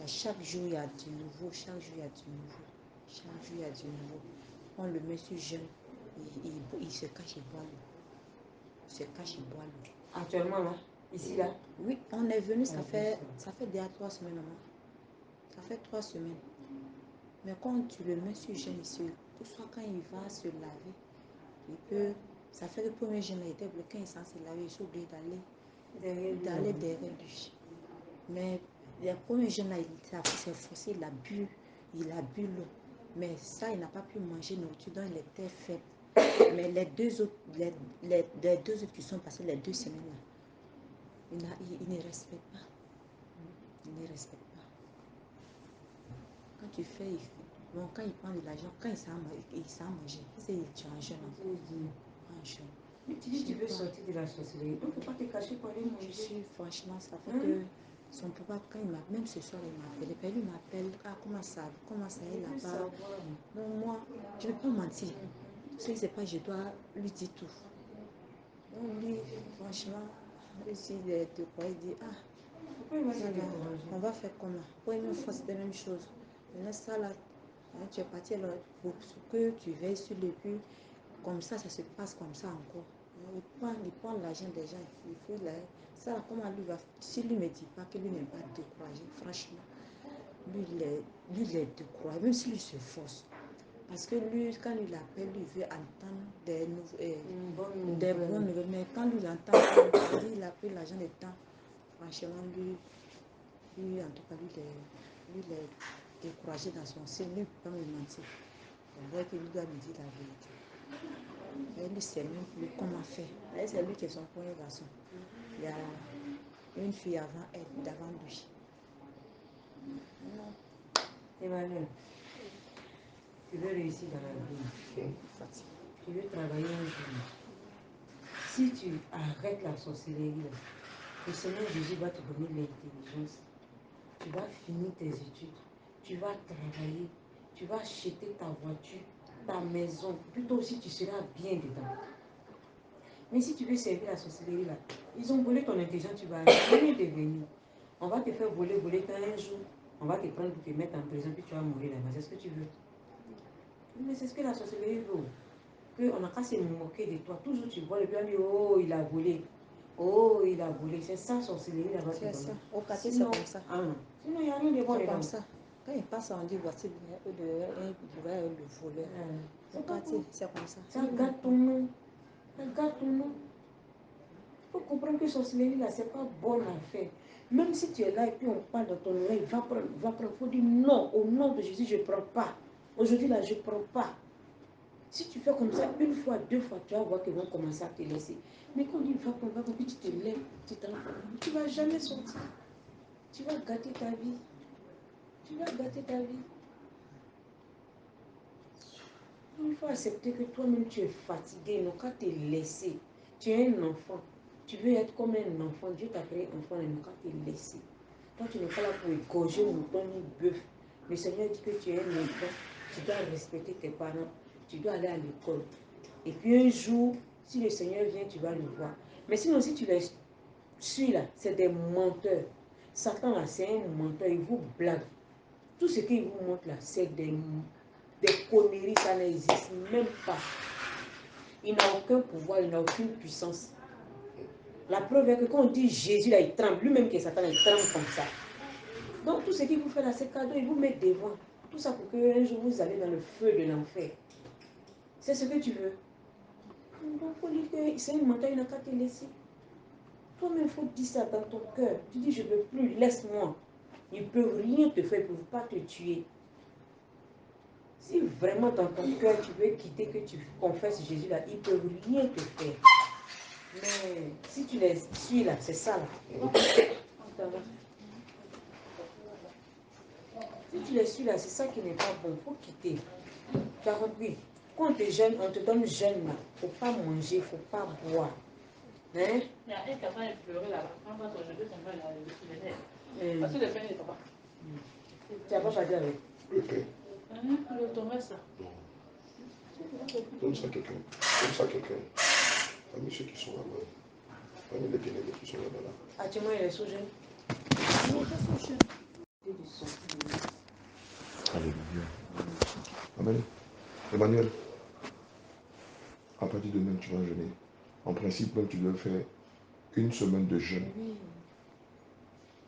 Chaque jour, il y a du nouveau. Chaque jour, il y a du nouveau. Chaque jour, il y a du nouveau. On le met sur jeûne. Il se cache et boit l'eau. Il se cache et boit l'eau. Actuellement, là? Ici, là? Oui, on est venu, ça fait déjà 3 semaines, maman. Ça fait 3 semaines. Mais quand tu le mets sur jeûne ici, tout soit quand il va se laver, il peut. Ça fait le premier jeûne, il était bloqué, il est censé se laver, il est obligé d'aller derrière lui. Mais le premier jeune là, il s'est forcé, il a bu l'eau. Mais ça, il n'a pas pu manger nourriture, donc il était faible. Mais les deux autres qui sont passés les 2 semaines là, il ne respecte pas. Il ne respecte pas. Quand tu fais, bon, quand il prend de l'argent, quand il s'en manger, c'est tu en jeûne. En jeûne. Mais tu dis que tu veux sortir de la sorcellerie. Donc, il ne faut pas te cacher pour aller manger. Franchement, ça fait que son papa, quand il m'a, même ce soir, il m'a appelé. Puis lui m'appelle, comment ça est là-bas. Donc moi, je ne vais pas mentir. Ce qui se passe, je dois lui dire tout. Donc lui, franchement, s'il est de quoi, il dit, on va faire comment? Première fois, c'était la même chose. Maintenant, ça là, tu es parti alors, pour que tu veilles sur le but. Comme ça se passe comme ça encore. Il prend l'argent des gens. Il faut ça, comment lui va. Si lui ne me dit pas que lui n'est pas découragé, franchement, lui il est découragé, même s'il se force. Parce que lui, quand il appelle, il veut entendre des bonne bonnes nouvelles. Mais quand il entend, il appelle l'agent des temps. Franchement, lui, en tout cas, lui, il est découragé dans son sein. Lui, il ne peut pas me mentir. C'est vrai qu'il doit me dire la vérité. Mais lui, c'est même plus comment faire. C'est lui qui est son premier garçon. Il y a une fille avant elle, d'avant lui. Non. Emmanuel, tu veux réussir dans la vie. Tu veux travailler un jour. Si tu arrêtes la sorcellerie, le Seigneur Jésus va te donner l'intelligence. Tu vas finir tes études. Tu vas travailler. Tu vas acheter ta voiture, ta maison. Plutôt aussi, tu seras bien dedans. Mais si tu veux servir la sorcellerie, là, ils ont volé ton intelligence, tu vas rien devenir. On va te faire voler, un jour. On va te prendre pour te mettre en prison, puis tu vas mourir là-bas. C'est ce que tu veux. Mais c'est ce que la sorcellerie veut. Qu'on n'a qu'à se moquer de toi. Toujours tu vois le bien dire, oh, il a volé. Oh, il a volé. C'est ça, sorcellerie là-bas. C'est ça. Au quartier, c'est comme ça. Ah non. Sinon, il n'y a rien de bon. C'est comme ça. Quand il passe, on dit, voici le voleur. Au quartier, c'est comme ça. Ça gâte ton nom. Ça gâte ton nom. Il faut comprendre que sorcellerie là, c'est pas bonne affaire. Même si tu es là et puis on parle dans ton oreille, va prendre. Il faut dire non, au nom de Jésus, je ne prends pas. Aujourd'hui là, je ne prends pas. Si tu fais comme ça une fois, deux fois, tu vas voir qu'ils vont commencer à te laisser. Mais quand on dit va prendre, puis tu te lèves, tu ne vas jamais sortir. Tu vas gâter ta vie. Tu vas gâter ta vie. Il faut accepter que toi-même tu es fatigué, non qu'à te laisser. Tu es un enfant. Tu veux être comme un enfant. Dieu t'a créé enfant et non qu'à te laisser. Toi, tu n'es pas là pour égorger mouton ni bœuf. Le Seigneur dit que tu es un enfant. Tu dois respecter tes parents. Tu dois aller à l'école. Et puis un jour, si le Seigneur vient, tu vas le voir. Mais sinon, si tu les suis là, c'est des menteurs. Satan là, c'est un menteur. Il vous blague. Tout ce qu'il vous montre là, c'est des conneries, ça n'existe même pas. Il n'a aucun pouvoir, il n'a aucune puissance. La preuve est que quand on dit Jésus, là, il tremble. Lui-même qui est Satan, il tremble comme ça. Donc tout ce qu'il vous fait là, c'est cadeau, il vous met devant. Tout ça pour qu'un jour vous allez dans le feu de l'enfer. C'est ce que tu veux. Donc il faut dire que c'est un mental, il n'a qu'à te laisser. Toi-même, il faut dire ça dans ton cœur. Tu dis, je ne veux plus, laisse-moi. Ils ne peuvent rien te faire, ils ne peuvent pas te tuer. Si vraiment dans ton cœur tu veux quitter, que tu confesses Jésus là, ils ne peuvent rien te faire. Mais si tu les suis là, c'est ça là. Si tu les suis là, c'est ça qui n'est pas bon. Il faut quitter. Tu as compris? Quand tu es jeune, on te donne jeune là. Il ne faut pas manger, il ne faut pas boire. Hein? Il y a un capable de pleurer là-bas. Quand on va aujourd'hui, on va là, parce que le père n'est pas. Tu n'as pas parlé avec? Le Thomas, ça. Donne ça à quelqu'un. Donne ça à quelqu'un. Parmi ceux qui sont là-bas. Parmi les ténèbres qui sont là-bas. Actuellement, il est sous-jeune. Alléluia. Amen. Emmanuel, à partir de demain, tu vas jeûner. En principe, même, tu dois faire une semaine de jeûne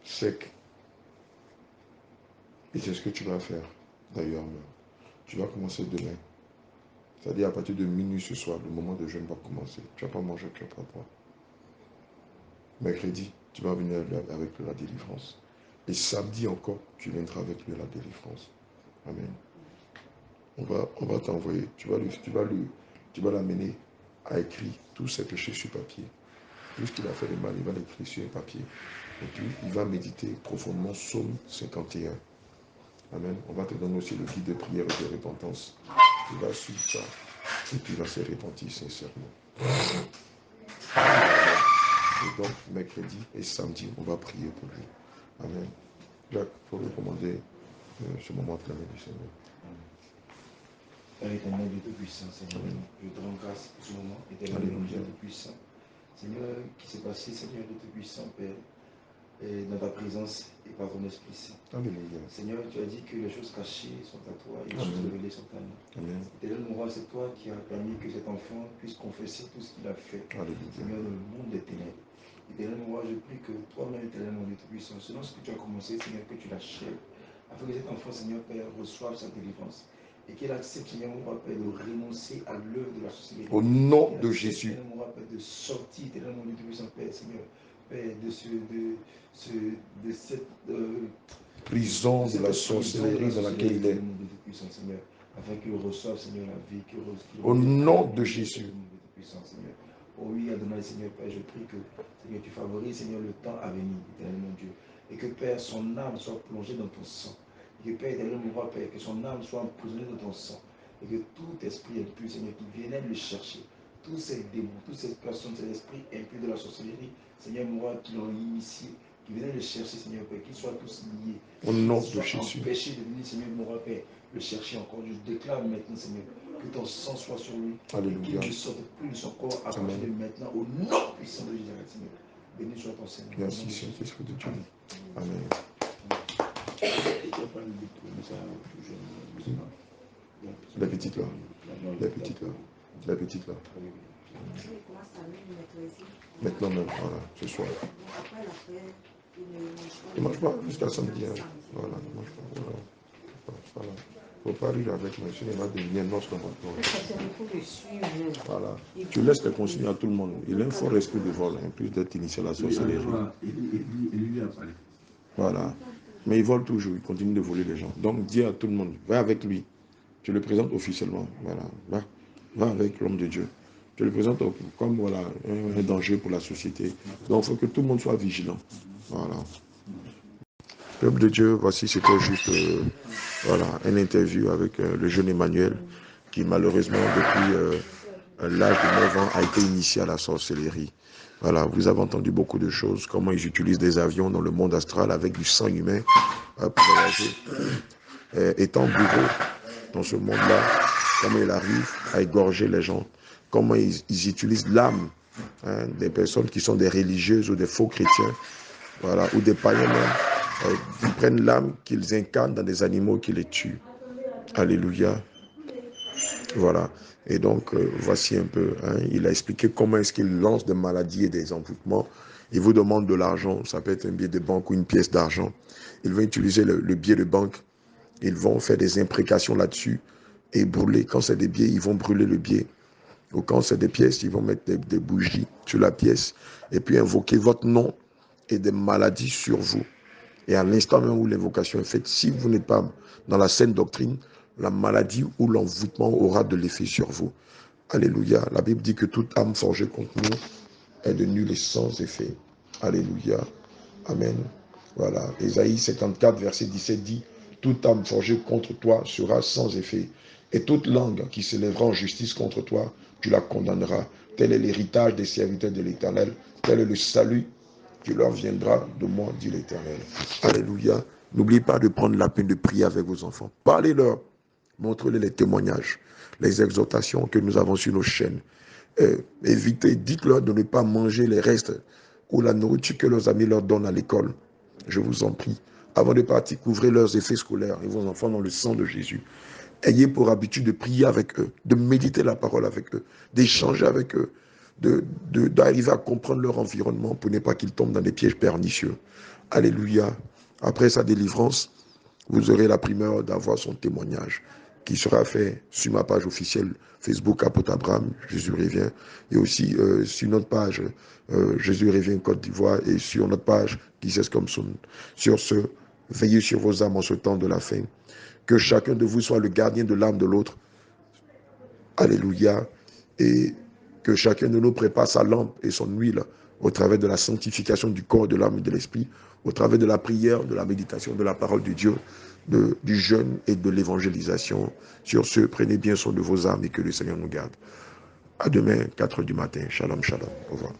sec. Et c'est ce que tu vas faire, d'ailleurs. Tu vas commencer demain. C'est-à-dire à partir de minuit ce soir, le moment de jeûne va commencer. Tu ne vas pas manger, tu ne vas pas boire. Mercredi, tu vas venir avec la délivrance. Et samedi encore, tu viendras avec la délivrance. Amen. On va t'envoyer. Tu vas l'amener à écrire tous ses péchés sur papier. Tout ce qu'il a fait de mal, il va l'écrire sur un papier. Et puis, il va méditer profondément Psaume 51. Amen. On va te donner aussi le guide de prière et de repentance. Il va suivre ça. Et puis, il va se repentir sincèrement. Et donc, mercredi et samedi, on va prier pour lui. Amen. Jacques, il faut recommander ce moment plein du Seigneur. Père éternel, Dieu Tout-Puissant, Seigneur, je te rends grâce pour ce moment, éternel, Dieu Tout-Puissant. Seigneur, qui s'est passé, Seigneur, Dieu Tout-Puissant, Père, et dans ta présence et par ton Esprit Saint. Alléluia. Seigneur, tu as dit que les choses cachées sont à toi et les choses révélées sont à nous. Amen. Éternel, mon roi, c'est toi qui as permis que cet enfant puisse confesser tout ce qu'il a fait. Alléluia. Seigneur, dans le monde des ténèbres. Éternel, mon roi, je prie que toi-même, éternel, mon Dieu Tout-Puissant, selon ce que tu as commencé, Seigneur, que tu l'achèves, afin que cet enfant, Seigneur, Père, reçoive sa délivrance. et qu'elle accepte, Seigneur, mon roi, Père, de renoncer à l'œuvre de la sorcellerie. Au nom de Jésus. Seigneur, mon roi, Père, de sortir, éternellement, mon Dieu puissant, Père, Seigneur, Père, de cette prison de la sorcellerie dans laquelle il est. Mon Dieu puissant, Seigneur, afin qu'il reçoive, Seigneur, la vie, qu'il au nom de Jésus. Mon Dieu puissant, Seigneur. Oh oui, Adonai, Seigneur, Père, je prie que, Seigneur, tu favorises, Seigneur, le temps à venir, éternel mon Dieu. Et que, Père, son âme soit plongée dans ton sang. Et que, Père, éternel mon roi, Père, que son âme soit emprisonnée dans ton sang. Et que tout esprit impur, Seigneur, qui vienne le chercher, tous ces démons, toutes ces personnes, ces esprits impurs de la sorcellerie, Seigneur, mon roi, qui l'ont initié, qui viennent le chercher, Seigneur, Père, qu'ils soient tous liés. Au nom de Jésus. Empêchés de venir, Seigneur, mon roi, Père, le chercher encore. Je déclare maintenant, Seigneur, que ton sang soit sur lui. Qu'il ne sorte plus de son corps à partir de maintenant, au nom puissant de Jésus, Seigneur. Béni soit ton Seigneur. Merci, Saint-Esprit de Dieu. Amen. La petite là. La petite là. La petite là. Maintenant même, voilà, ce soir. Il ne mange pas jusqu'à samedi. Hein. Voilà, il ne mange pas. Voilà. Il ne faut pas rire avec moi, sinon il va devenir noce dans votre corps. Voilà. Tu laisses les consignes à tout le monde. Il a un fort esprit de vol, en plus d'être initié à la sorcellerie. Voilà. Mais il vole toujours, il continue de voler les gens. Donc dis à tout le monde, va avec lui. Tu le présentes officiellement. Voilà. Va avec l'homme de Dieu. Tu le présentes comme voilà, un danger pour la société. Donc il faut que tout le monde soit vigilant. Voilà. Peuple de Dieu, voici, c'était juste voilà, une interview avec le jeune Emmanuel qui malheureusement depuis l'âge de 9 ans a été initié à la sorcellerie. Voilà, vous avez entendu beaucoup de choses, comment ils utilisent des avions dans le monde astral avec du sang humain pour voyager. Étant bourreau dans ce monde-là, comment il arrive à égorger les gens, comment ils utilisent l'âme des personnes qui sont des religieuses ou des faux chrétiens, voilà, ou des païens même, ils prennent l'âme qu'ils incarnent dans des animaux qui les tuent. Alléluia. Voilà. Et donc, voici un peu, il a expliqué comment est-ce qu'il lance des maladies et des envoûtements. Il vous demande de l'argent, ça peut être un billet de banque ou une pièce d'argent. Il va utiliser le billet de banque. Ils vont faire des imprécations là-dessus et brûler. Quand c'est des billets, ils vont brûler le billet. Ou quand c'est des pièces, ils vont mettre des bougies sur la pièce et puis invoquer votre nom et des maladies sur vous. Et à l'instant même où l'invocation est faite, si vous n'êtes pas dans la saine doctrine, la maladie ou l'envoûtement aura de l'effet sur vous. Alléluia. La Bible dit que toute âme forgée contre nous est de nul et sans effet. Alléluia. Amen. Voilà. Ésaïe 54, verset 17 dit, toute âme forgée contre toi sera sans effet. Et toute langue qui s'élèvera en justice contre toi, tu la condamneras. Tel est l'héritage des serviteurs de l'Éternel. Tel est le salut qui leur viendra de moi, dit l'Éternel. Alléluia. N'oubliez pas de prendre la peine de prier avec vos enfants. Parlez-leur. Montrez-les les témoignages, les exhortations que nous avons sur nos chaînes. Évitez, dites-leur de ne pas manger les restes ou la nourriture que leurs amis leur donnent à l'école. Je vous en prie. Avant de partir, couvrez leurs effets scolaires et vos enfants dans le sang de Jésus. Ayez pour habitude de prier avec eux, de méditer la parole avec eux, d'échanger avec eux, d'arriver à comprendre leur environnement pour ne pas qu'ils tombent dans des pièges pernicieux. Alléluia. Après sa délivrance, vous aurez la primeur d'avoir son témoignage qui sera fait sur ma page officielle Facebook Apôtre Abraham, Jésus revient, et aussi sur notre page Jésus revient Côte d'Ivoire et sur notre page Jesus Comes Soon. Sur ce, veillez sur vos âmes en ce temps de la fin. Que chacun de vous soit le gardien de l'âme de l'autre. Alléluia. Et que chacun de nous prépare sa lampe et son huile au travers de la sanctification du corps, de l'âme et de l'esprit, au travers de la prière, de la méditation, de la parole de Dieu, du jeûne et de l'évangélisation. Sur ce, prenez bien soin de vos âmes et que le Seigneur nous garde. À demain, 4h du matin. Shalom, shalom. Au revoir.